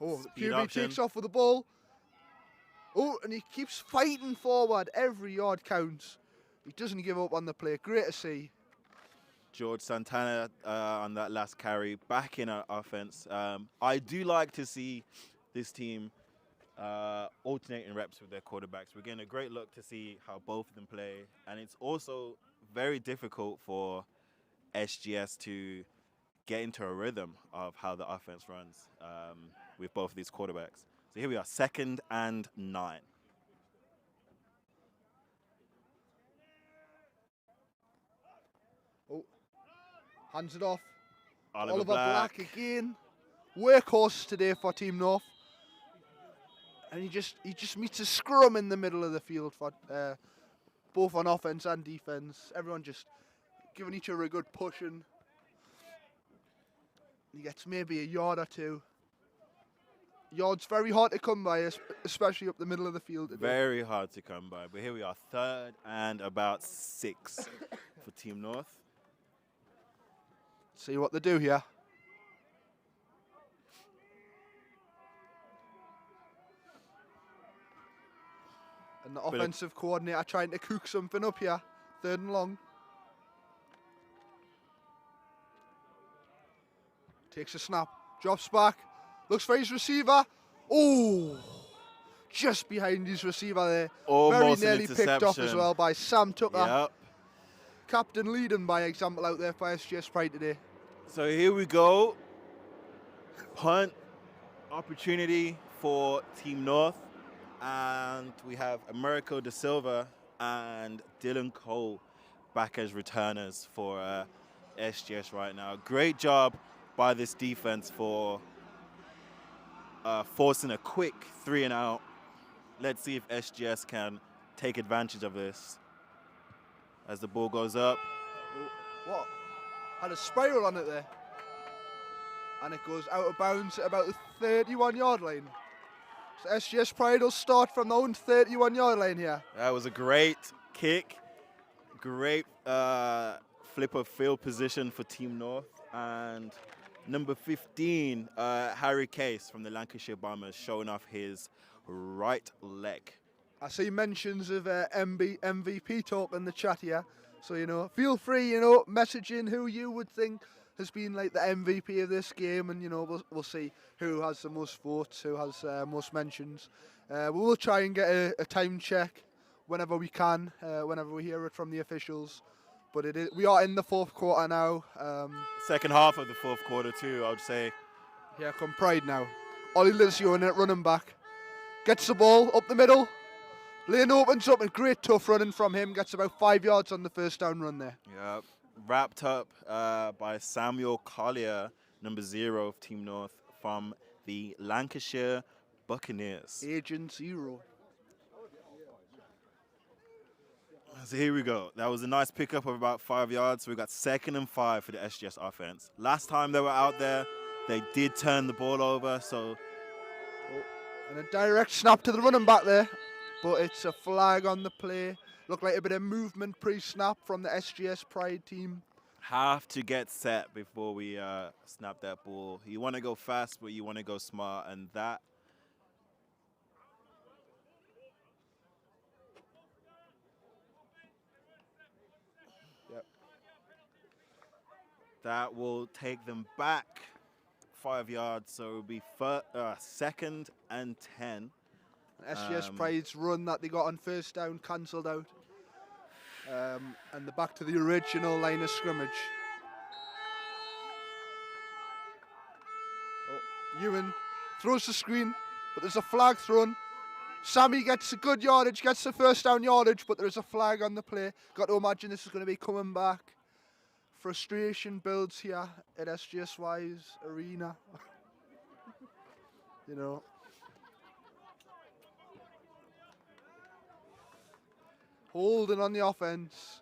The QB takes off with the ball. Oh, and he keeps fighting forward. Every yard counts. He doesn't give up on the play. Great to see. George Santana on that last carry, back in our offense. I do like to see this team alternating reps with their quarterbacks. We're getting a great look to see how both of them play. And it's also very difficult for SGS to get into a rhythm of how the offense runs with both of these quarterbacks. So here we are, 2nd and 9. Oh, hands it off. Oliver Black again. Workhorse today for Team North. And he just meets a scrum in the middle of the field for both on offense and defense. Everyone just giving each other a good pushing. He gets maybe a yard or two. Yards very hard to come by, especially up the middle of the field today. Very hard to come by. But here we are, 3rd and about 6 for Team North. See what they do here. And the offensive coordinator trying to cook something up here. 3rd and long. Takes a snap. Drops back. Looks for his receiver. Oh! Just behind his receiver there. Almost very an nearly picked off as interception. well by Sam Tucker. Yep. Captain leading by example out there for SGS Pride today. So here we go. Punt opportunity for Team North. And we have Americo Da Silva and Dylan Cole back as returners for SGS right now. Great job by this defense for forcing a quick 3 and out. Let's see if SGS can take advantage of this as the ball goes up. What? Had a spiral on it there. And it goes out of bounds at about the 31-yard line. So SGS Pride will start from their own 31-yard line here. That was a great kick. Great flip of field position for Team North. And number 15, Harry Case from the Lancashire Bombers, showing off his right leg. I see mentions of MVP talk in the chat here. So, feel free, message in who you would think has been like the MVP of this game, and we'll see who has the most votes, who has most mentions. We will try and get a time check whenever we can, whenever we hear it from the officials. But we are in the 4th quarter now. Second half of the 4th quarter too, I would say. Here come Pride now. Ollie Lizzio in it, running back. Gets the ball up the middle. Lane opens up and great tough running from him. Gets about 5 yards on the first down run there. Yep. Wrapped up by Samuel Collier, number 0 of Team North from the Lancashire Buccaneers. Agent 0. So here we go. That was a nice pickup of about 5 yards. So we got 2nd and 5 for the SGS offense. Last time they were out there, they did turn the ball over. So And a direct snap to the running back there. But it's a flag on the play. Looked like a bit of movement pre-snap from the SGS Pride team. have to get set before we snap that ball. You want to go fast, but you want to go smart. And that that will take them back 5 yards, so it'll be 2nd and 10. SGS Pride's run that they got on first down cancelled out. And they're back to the original line of scrimmage. Oh, Ewan throws the screen, but there's a flag thrown. Sammy gets a good yardage, gets the first down yardage, but there's a flag on the play. Got to imagine this is going to be coming back. Frustration builds here at SGS Wise Arena. You know. Holding on the offense.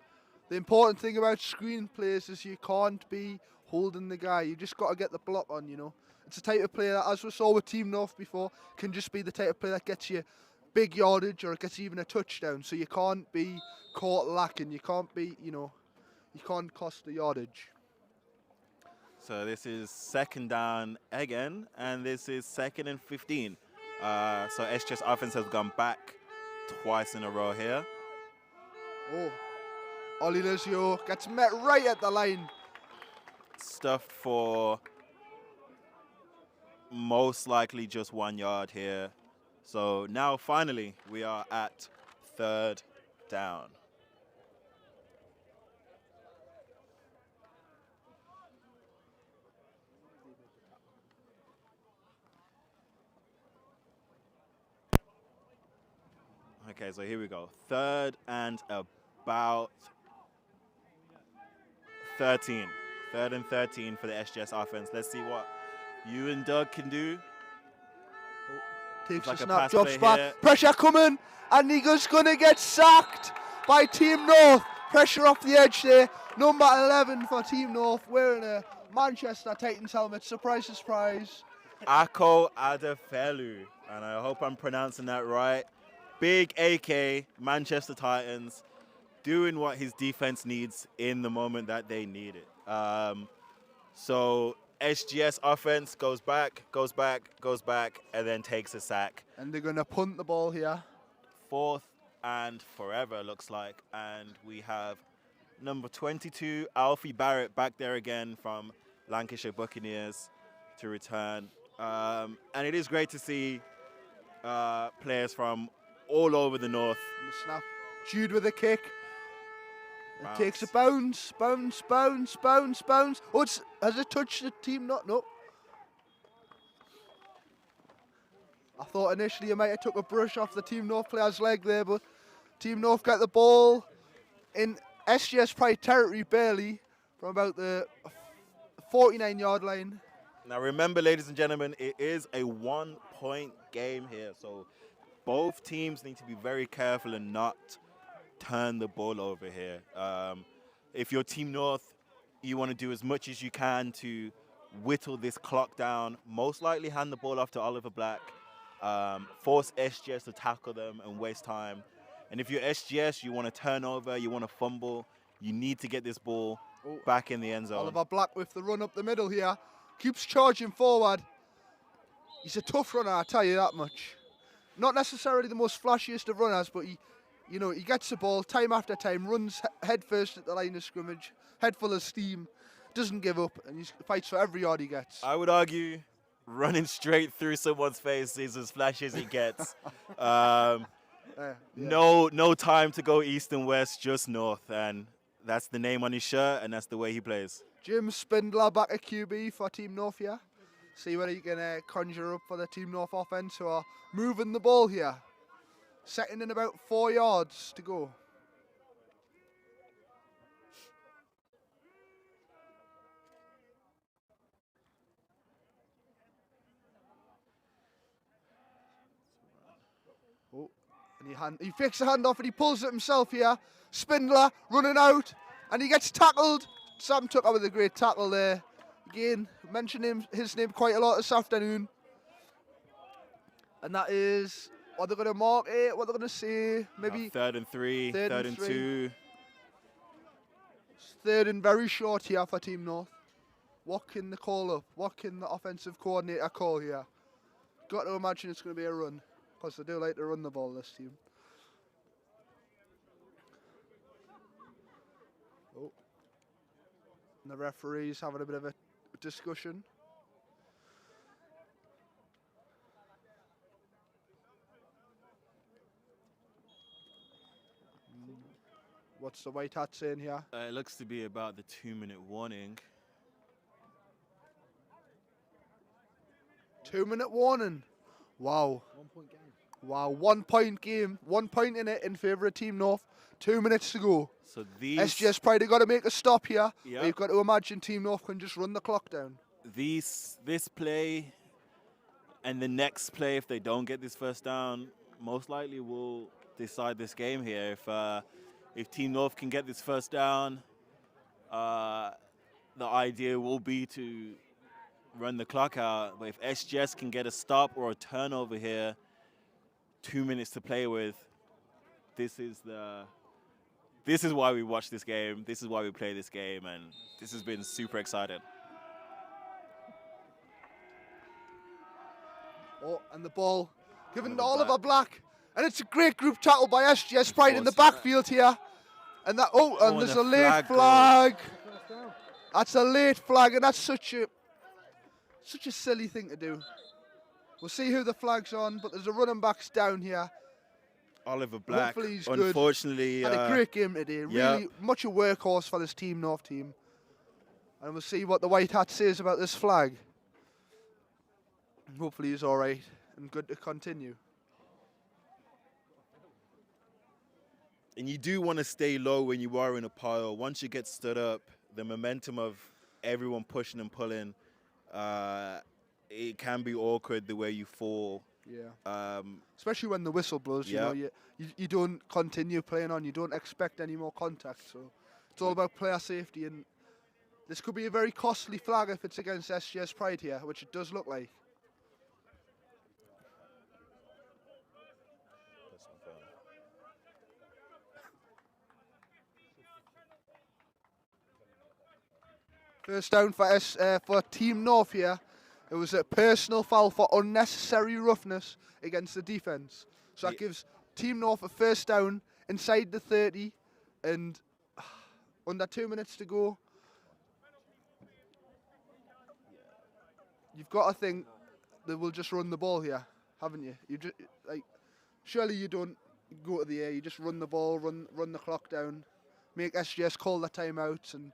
The important thing about screen plays is you can't be holding the guy. You just got to get the block on, you know. It's the type of play that, as we saw with Team North before, can just be the type of play that gets you big yardage or it gets even a touchdown. So you can't be caught lacking. You can't be, you know, you can't cost the yardage. So this is 2nd down again, and this is 2nd and 15 So SGS offense has gone back twice in a row here. Oh, Ollie Lizio gets met right at the line. Stuffed for most likely just 1 yard here. So now finally we are at 3rd down. Okay, so here we go. 3rd and about 13. 3rd and 13 for the SGS offense. Let's see what you and Doug can do. Takes Like a a snap, pass drops play back, here. pressure coming, and Niga's gonna get sacked by Team North. Pressure off the edge there. Number 11 for Team North, wearing a Manchester Titans helmet. Surprise, surprise. Ako Adefelu, and I hope I'm pronouncing that right. Big AK, Manchester Titans, doing what his defense needs in the moment that they need it. So SGS offense goes back, and then takes a sack. And they're gonna punt the ball here. 4th and forever, looks like. And we have number 22, Alfie Barrett, back there again from Lancashire Buccaneers to return. And it is great to see players from all over the north. And the snap. Jude with a kick. It Bounce. takes a bounce. Oh, has it touched the team? No. I thought initially it might have took a brush off the Team North player's leg there, but Team North got the ball in SGS Pride territory barely from about the 49-yard line. Now remember, ladies and gentlemen, it is a 1-point game here, so both teams need to be very careful and not turn the ball over here. If you're Team North, you want to do as much as you can to whittle this clock down, most likely hand the ball off to Oliver Black, force SGS to tackle them and waste time. And if you're SGS, you want to turn over, you want to fumble, you need to get this ball back in the end zone. Oliver Black with the run up the middle here. Keeps charging forward. He's a tough runner, I tell you that much. Not necessarily the most flashiest of runners, but he gets the ball time after time, runs head first at the line of scrimmage, head full of steam, doesn't give up, and he fights for every yard he gets. I would argue running straight through someone's face is as flashy as it gets. No time to go east and west, just north, and that's the name on his shirt, and that's the way he plays. Jim Spindler back at QB for Team North here. See what he can conjure up for the Team North offense, who are moving the ball here. Setting in about 4 yards to go. Oh, and he fakes the handoff and he pulls it himself here. Spindler running out, and he gets tackled. Sam took out with a great tackle there. Again, mentioned his name quite a lot this afternoon. And that is what they're going to mark it, what they're going to say. Maybe 3rd and 3, 3rd and 2. It's 3rd and very short here for Team North. What can they call up? What can the offensive coordinator call here? Got to imagine it's going to be a run, because they do like to run the ball, this team. Oh. And the referees having a bit of a discussion. What's the white hat saying here? It looks to be about the 2-minute warning. 2-minute warning. Wow. 1 point game. Wow, 1 point game. 1 point in it in favour of Team North. 2 minutes to go. So these SGS probably got to make a stop here. Yeah. But you've got to imagine Team North can just run the clock down. this play and the next play, if they don't get this first down, most likely will decide this game here. If Team North can get this first down, the idea will be to run the clock out. But if SGS can get a stop or a turnover here, 2 minutes to play with, this is why we watch this game. This is why we play this game, and this has been super exciting. Oh, and the ball Given to Oliver Oliver Black. And it's a great group tackle by SGS Pride in the backfield here. And that, and and there's the a late flag goes. flag. That's a late flag, and that's such a silly thing to do. We'll see who the flag's on, but there's a running backs down here. Oliver Black, Hopefully he's good. unfortunately, Had a great game today. yeah. Really much a workhorse for this Team North team. And we'll see what the White Hat says about this flag. Hopefully he's all right and good to continue. And you do want to stay low when you are in a pile. Once you get stood up, the momentum of everyone pushing and pulling, it can be awkward the way you fall. Yeah. Especially when the whistle blows, you know, you don't continue playing on. You don't expect any more contact. So it's all about player safety. And this could be a very costly flag if it's against SGS Pride here, which it does look like. First down for Team North here. It was a personal foul for unnecessary roughness against the defence. So that gives Team North a first down inside the 30 and under 2 minutes to go. You've got to think they will just run the ball here, haven't you? You just surely you don't go to the air. You just run the ball, run the clock down, make SGS call the timeouts and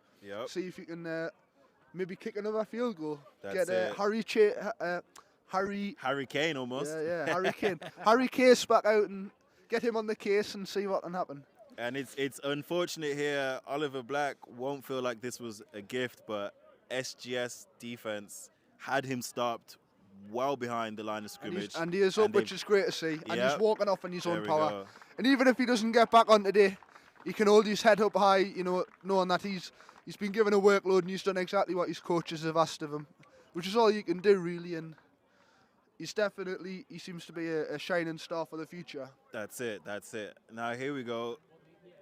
see if you can maybe kick another field goal. That's Get Harry Kane almost. Yeah, Harry Kane. Harry Case back out and get him on the case and see what can happen. And it's unfortunate here. Oliver Black won't feel like this was a gift, but SGS defense had him stopped well behind the line of scrimmage. And he is up, which is great to see. And he's walking off on his own power. Go. And even if he doesn't get back on today, he can hold his head up high, you know, knowing that he's been given a workload and he's done exactly what his coaches have asked of him, which is all you can do, really. And he seems to be a shining star for the future. That's it. Now here we go.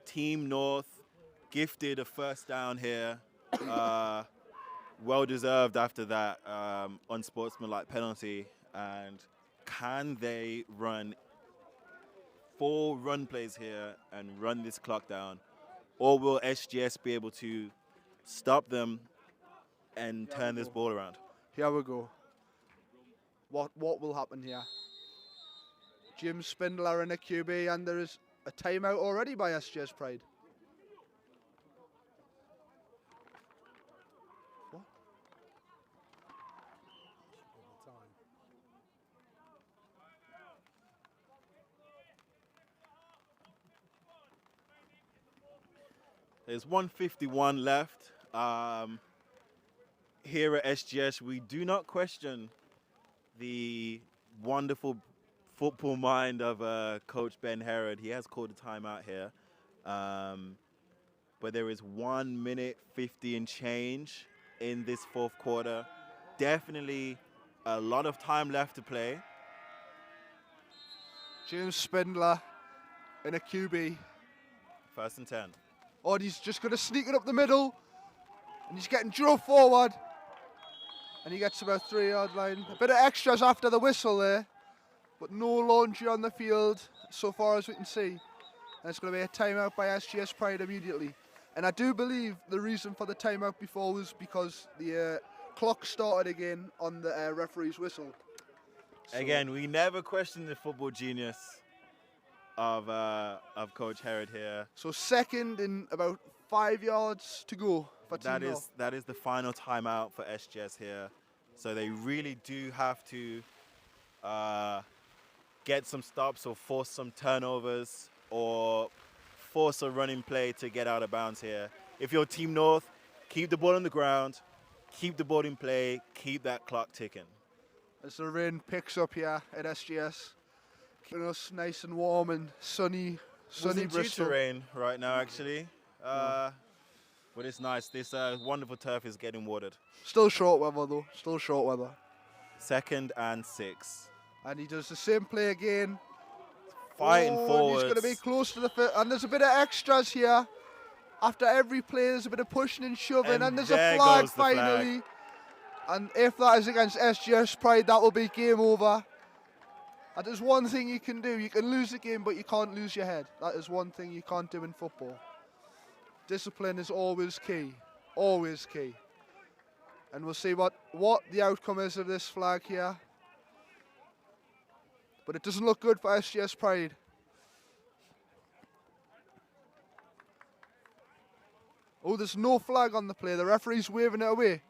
Team North gifted a first down here. Well deserved after that unsportsmanlike penalty. And can they run 4 run plays here and run this clock down? Or will SGS be able to stop them and turn this ball around? Here we go. What will happen here? Jim Spindler in a QB, and there is a timeout already by SGS Pride. What? There's 1:51 left. Here at SGS, we do not question the wonderful football mind of Coach Ben Herod. He has called a timeout here. But there is 1 minute 50 and change in this fourth quarter. Definitely a lot of time left to play. James Spindler in a QB. 1st and 10. Oh, and he's just going to sneak it up the middle. And he's getting drove forward. And he gets about 3-yard line. A bit of extras after the whistle there. But no laundry on the field so far as we can see. And it's going to be a timeout by SGS Pride immediately. And I do believe the reason for the timeout before was because the clock started again on the referee's whistle. So again, we never question the football genius of Coach Herod here. So second and about 5 yards to go for Team North. That is the final timeout for SGS here. So they really do have to get some stops or force some turnovers or force a running play to get out of bounds here. If you're Team North, keep the ball on the ground, keep the ball in play, keep that clock ticking. As the rain picks up here at SGS, keeping us nice and warm and sunny Bristol. Rain right now, actually. But it's nice. This wonderful turf is getting watered. Still short weather, though. Still short weather. 2nd and 6. And he does the same play again. Fighting forwards. He's going to be close to the fit. And there's a bit of extras here. After every play, there's a bit of pushing and shoving. And there's a flag finally. And if that is against SGS Pride, that will be game over. That is one thing you can do. You can lose the game, but you can't lose your head. That is one thing you can't do in football. Discipline is always key. Always key. And we'll see what the outcome is of this flag here. But it doesn't look good for SGS Pride. Oh, there's no flag on the play. The referee's waving it away.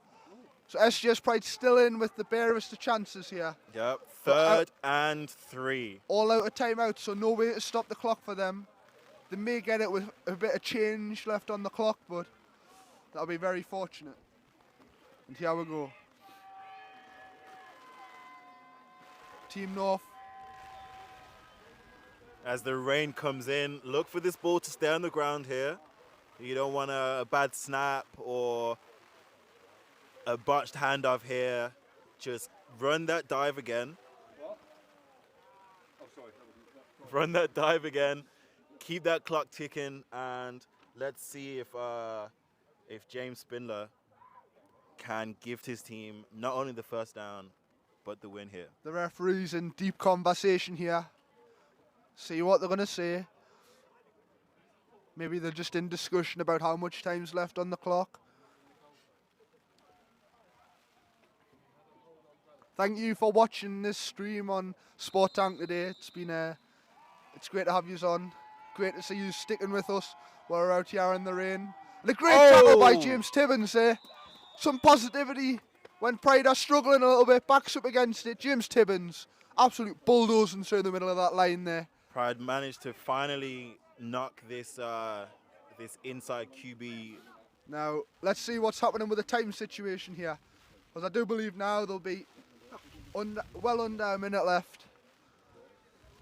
So SGS Pride still in with the barest of chances here. Yep, third and 3. All out of timeout, so no way to stop the clock for them. They may get it with a bit of change left on the clock, but that'll be very fortunate. And here we go. Team North. As the rain comes in, look for this ball to stay on the ground here. You don't want a bad snap or a botched handoff here. Just run that dive again. What? Oh, sorry. Run that dive again. Keep that clock ticking, and let's see if James Spindler can gift his team not only the first down, but the win here. The referee's in deep conversation here. See what they're going to say. Maybe they're just in discussion about how much time's left on the clock. Thank you for watching this stream on Sport Tank today. It's been it's great to have you on. Great to see you sticking with us while we're out here in the rain. And a great tackle by James Tibbins there. Some positivity when Pride are struggling a little bit. Backs up against it. James Tibbins, absolute bulldozing through the middle of that line there. Pride managed to finally knock this this inside QB. Now, let's see what's happening with the time situation here. Because I do believe now there'll be well under a minute left.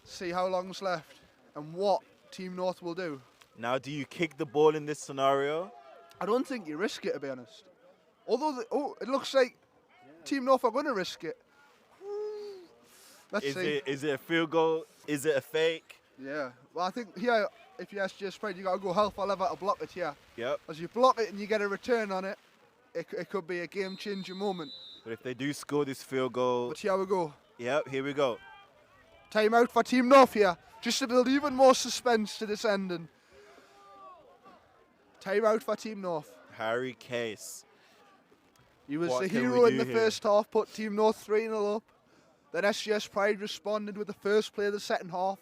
See how long's left and what Team North will do. Now, do you kick the ball in this scenario? I don't think you risk it, to be honest. Although, it looks like Team North are going to risk it. Let's see. Is it a field goal? Is it a fake? Yeah. Well, I think here, if you SGS Pride, you got to go hell for leather to block it here. Yep. As you block it and you get a return on it, it could be a game-changing moment. But if they do score this field goal... But here we go. Yep, here we go. Timeout for Team North here, just to build even more suspense to this ending. Timeout for Team North. Harry Case. He was What the can we hero in do the here? first half, put Team North 3-0 up. Then SGS Pride responded with the first play of the second half,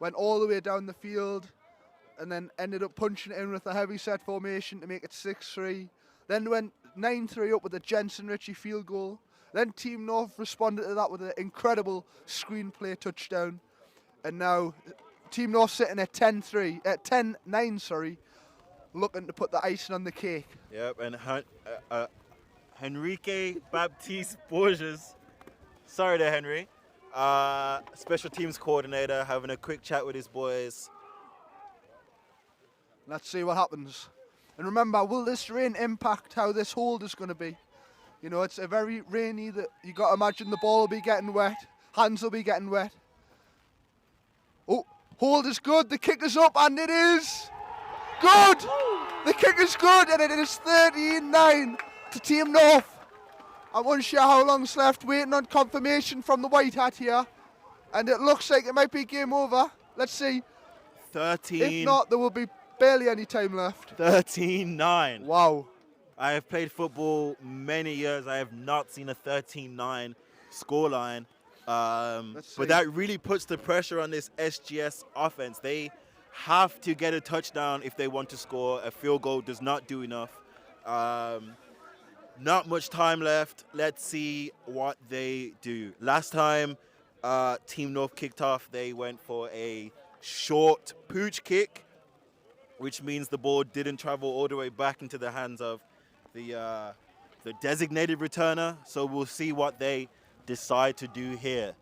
went all the way down the field, and then ended up punching it in with a heavy set formation to make it 6-3. Then went 9-3 up with a Jensen Ritchie field goal. Then Team North responded to that with an incredible screenplay touchdown. And now Team North sitting at 10-9, looking to put the icing on the cake. Yep, and Henrique Baptiste Borges. Sorry there, Henry. Special teams coordinator, having a quick chat with his boys. Let's see what happens. And remember, will this rain impact how this hold is going to be? You know, it's a very rainy that you got to imagine the ball will be getting wet, hands will be getting wet. Oh, hold is good, the kick is up, and it is good! The kick is good, and it is 13-9 to Team North. I'm unsure how long's left, waiting on confirmation from the white hat here. And it looks like it might be game over. Let's see. 13. If not, there will be barely any time left. 13-9. Wow. I have played football many years. I have not seen a 13-9 scoreline. But that really puts the pressure on this SGS offense. They have to get a touchdown if they want to score. A field goal does not do enough. Not much time left. Let's see what they do. Last time Team North kicked off, they went for a short pooch kick, which means the ball didn't travel all the way back into the hands of the designated returner. So we'll see what they decide to do here.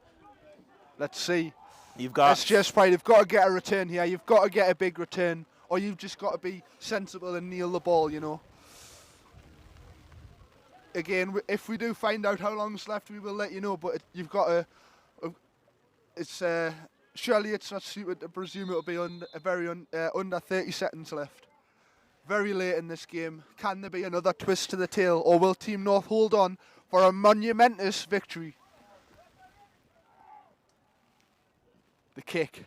Let's see. You've got SGS Pride, you've got to get a return here. You've got to get a big return, or you've just got to be sensible and kneel the ball, you know. Again, if we do find out how long's left, we will let you know. But you've got to. It's surely it's not stupid to presume it'll be under 30 seconds left. Very late in this game. Can there be another twist to the tail, or will Team North hold on for a monumentous victory? The kick.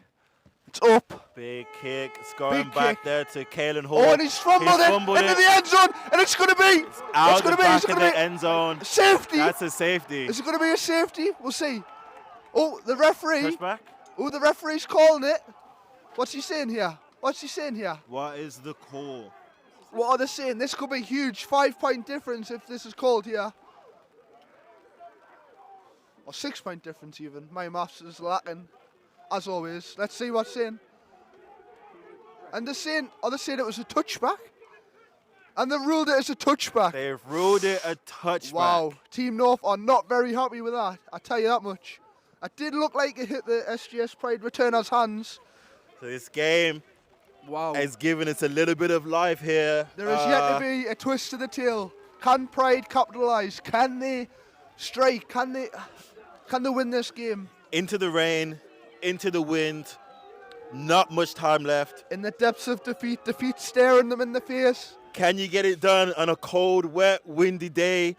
It's up. Big kick. It's going Big back kick. there to Kalen Hall. Oh, and he's fumbled it into the end zone, and it's going to be. Out It's going the to be. back It's of going the to be end zone. safety. That's a safety. Is it going to be a safety? We'll see. Oh, the referee. Touchback. Oh, the referee's calling it. What's he saying here? What's he saying here? What is the call? What are they saying? This could be huge. 5-point difference if this is called here. Or 6-point difference even. My maths is lacking, as always. Let's see what's saying. And they're saying it was a touchback? And they ruled it as a touchback. They've ruled it a touchback. Wow. Team North are not very happy with that. I tell you that much. It did look like it hit the SGS Pride returners' hands. So this game has given us a little bit of life here. There is yet to be a twist to the tail. Can Pride capitalise? Can they strike? Can they win this game? Into the rain, into the wind. Not much time left. In the depths of defeat staring them in the face. Can you get it done on a cold, wet, windy day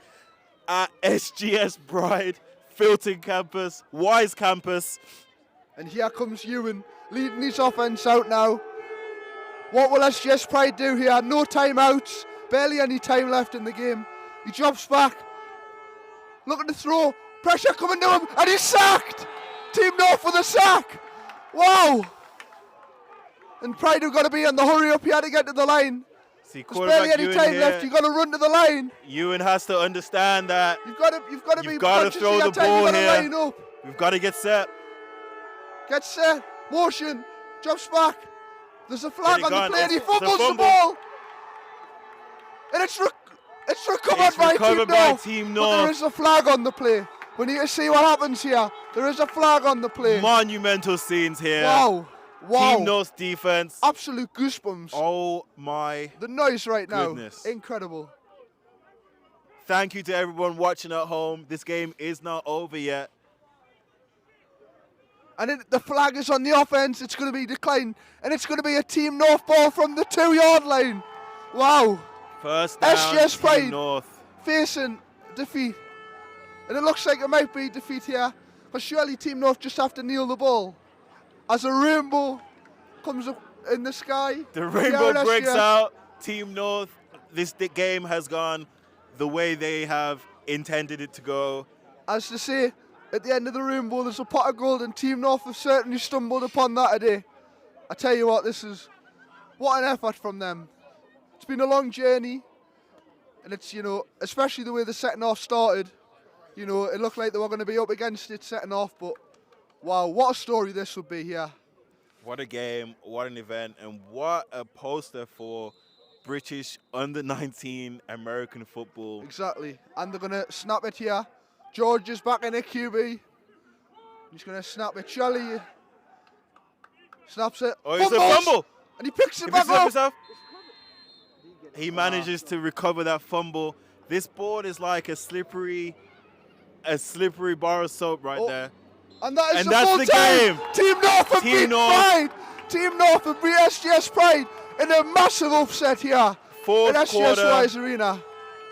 at SGS Pride, Filton campus, Wise campus? And here comes Ewan leading his offense out now. What will SGS Pride do here? No timeouts, barely any time left in the game. He drops back, looking to throw, pressure coming to him, and he's sacked! Team North with a sack! Wow! And Pride have got to be on the hurry up here to get to the line. See, There's barely any time left. You've got to run to the line. Ewan has to understand that You've got to be you've got to conscious throw of the your time. ball You've got to here. line up. We've got to get set. Get set. Motion. Drops back. There's a flag on the gone. play and he It's a fumbles the fumble. ball. And it's recovered by Team Team North. But there is a flag on the play. We need to see what happens here. There is a flag on the play. Monumental scenes here. Wow. Team North's defense. Absolute goosebumps. Oh my. The noise right now. Goodness. Incredible. Thank you to everyone watching at home. This game is not over yet. And then the flag is on the offense. It's going to be declined. And it's going to be a Team North ball from the 2-yard line. Wow. First down, SGS Team Pride North. facing defeat. And it looks like it might be defeat here. But surely Team North just have to kneel the ball. As a rainbow comes up in the sky. The rainbow breaks out. Team North, this game has gone the way they have intended it to go. As they say, at the end of the rainbow, there's a pot of gold, and Team North have certainly stumbled upon that today. I tell you what, what an effort from them. It's been a long journey, and it's, especially the way the setting off started. It looked like they were going to be up against it setting off, but wow, what a story this would be here. What a game, what an event, and what a poster for British under-19 American football. Exactly, and they're going to snap it here. George is back in a QB. He's going to snap it. Charlie snaps it. Oh, it's a fumble! And he picks it He back picks it up up. himself. He manages to recover that fumble. This board is like a slippery bar of soap right there. And that is And the that's full the time. game. Team North have Team beat North. Pride. Team North have beat SGS Pride in a massive upset here Fourth at SGS quarter, Wise Arena.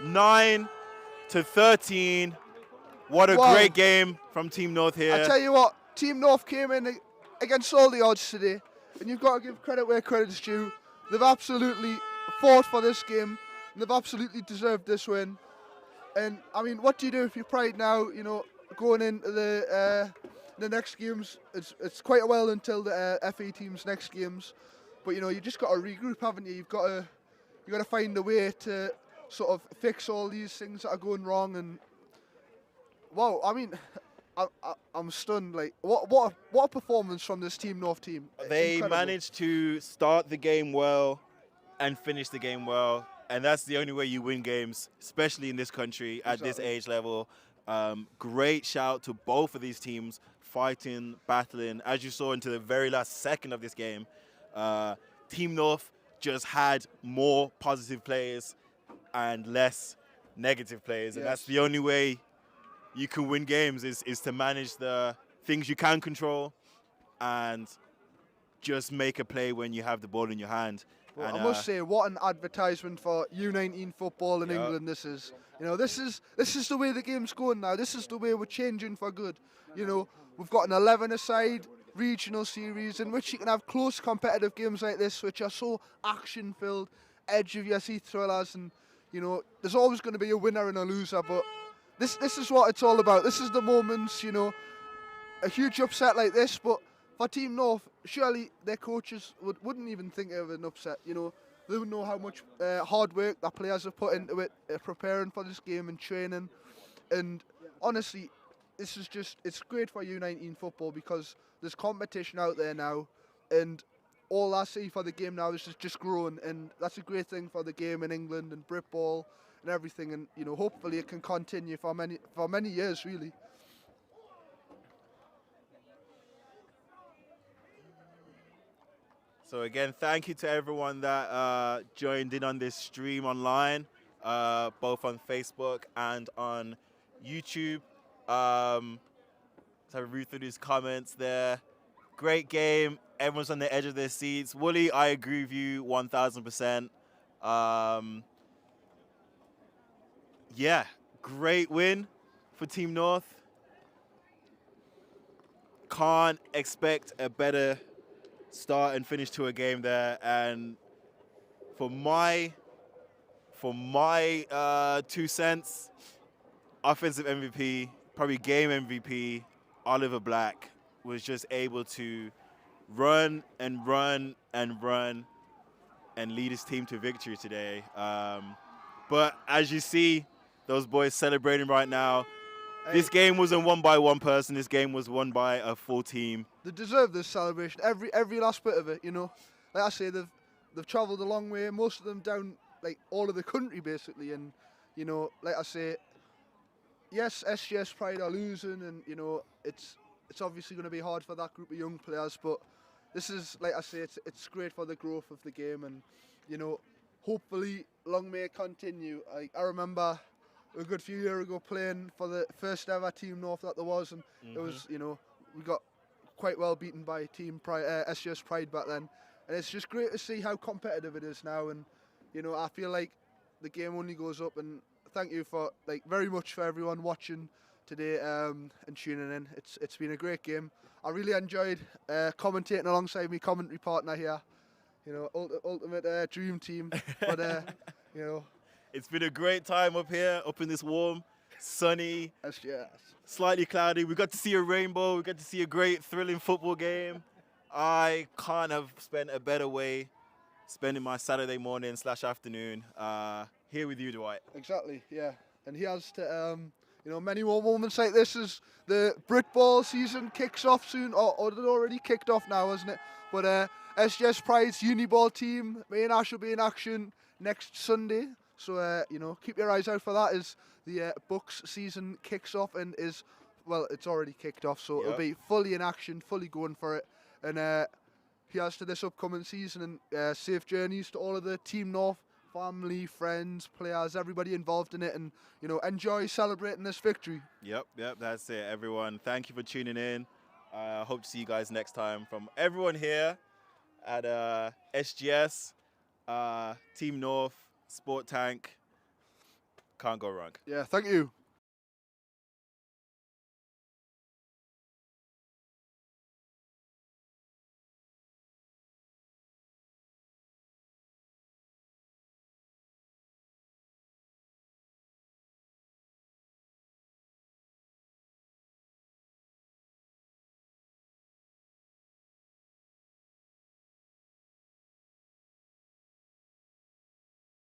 9-13. What a great game from Team North here. I tell you what, Team North came in against all the odds today, and you've got to give credit where credit's due. They've absolutely fought for this game, and they've absolutely deserved this win. And I mean, what do you do if you're Pride now? Going into the next games, it's quite a while until the FA team's next games, but you just got to regroup, haven't you? You got to find a way to sort of fix all these things that are going wrong. And wow, I mean, I'm stunned. Like, what a performance from this Team North team. They Incredible. managed to start the game well and finish the game well, and that's the only way you win games, especially in this country at this age level. Great shout to both of these teams, fighting, battling. As you saw into the very last second of this game, Team North just had more positive players and less negative players, and that's the only way you can win games is to manage the things you can control and just make a play when you have the ball in your hand. Well, And, I must say, what an advertisement for U19 football in England this is. This is the way the game's going now. This is the way we're changing for good. We've got an 11-a-side regional series in which you can have close competitive games like this, which are so action-filled, edge of your seat thrillers, and there's always going to be a winner and a loser, but this is what it's all about. This is the moments, a huge upset like this, but for Team North, surely their coaches wouldn't even think of an upset. They would know how much hard work that players have put into it, preparing for this game and training. And honestly, it's great for U19 football because there's competition out there now, and all I see for the game now is just growing, and that's a great thing for the game in England and Britball and everything. And hopefully it can continue for many years, really. So again, thank you to everyone that joined in on this stream online, both on Facebook and on YouTube. So read through these comments there. Great game. Everyone's on the edge of their seats. Wooly, I agree with you 1,000%. Yeah, great win for Team North. Can't expect a better start and finish to a game there. And for my 2 cents, offensive MVP, probably game MVP, Oliver Black was just able to run and run and run and lead his team to victory today. But as you see, those boys celebrating right now. This game wasn't won by one person. This game was won by a full team. They deserve this celebration, every last bit of it. Like I say, they've travelled a long way. Most of them down like all of the country basically, and like I say, yes, SGS Pride are losing, and it's obviously going to be hard for that group of young players. But this is, like I say, it's great for the growth of the game, and hopefully long may it continue. I remember a good few years ago playing for the first ever Team North that there was, and it was we got quite well beaten by Team Pride, SGS Pride back then, and it's just great to see how competitive it is now. And I feel like the game only goes up, and thank you for very much for everyone watching today and tuning in. It's been a great game. I really enjoyed commentating alongside my commentary partner here. Ultimate dream team. But it's been a great time up here, up in this warm, sunny, SGS, slightly cloudy. We got to see a rainbow. We got to see a great, thrilling football game. I can't have spent a better way spending my Saturday morning / afternoon here with you, Dwight. Exactly, yeah. And he has to, many more moments like this as the Britball season kicks off soon, or it already kicked off now, hasn't it? But SGS Pride's Uniball team, me and Ash will be in action next Sunday. So, keep your eyes out for that as the Bucks season kicks off and it's already kicked off. So it'll be fully in action, fully going for it. And here's to this upcoming season, and safe journeys to all of the Team North family, friends, players, everybody involved in it, and enjoy celebrating this victory. Yep, that's it, everyone. Thank you for tuning in. Hope to see you guys next time. From everyone here at SGS, Team North, Sport Tank, can't go wrong. Yeah, thank you.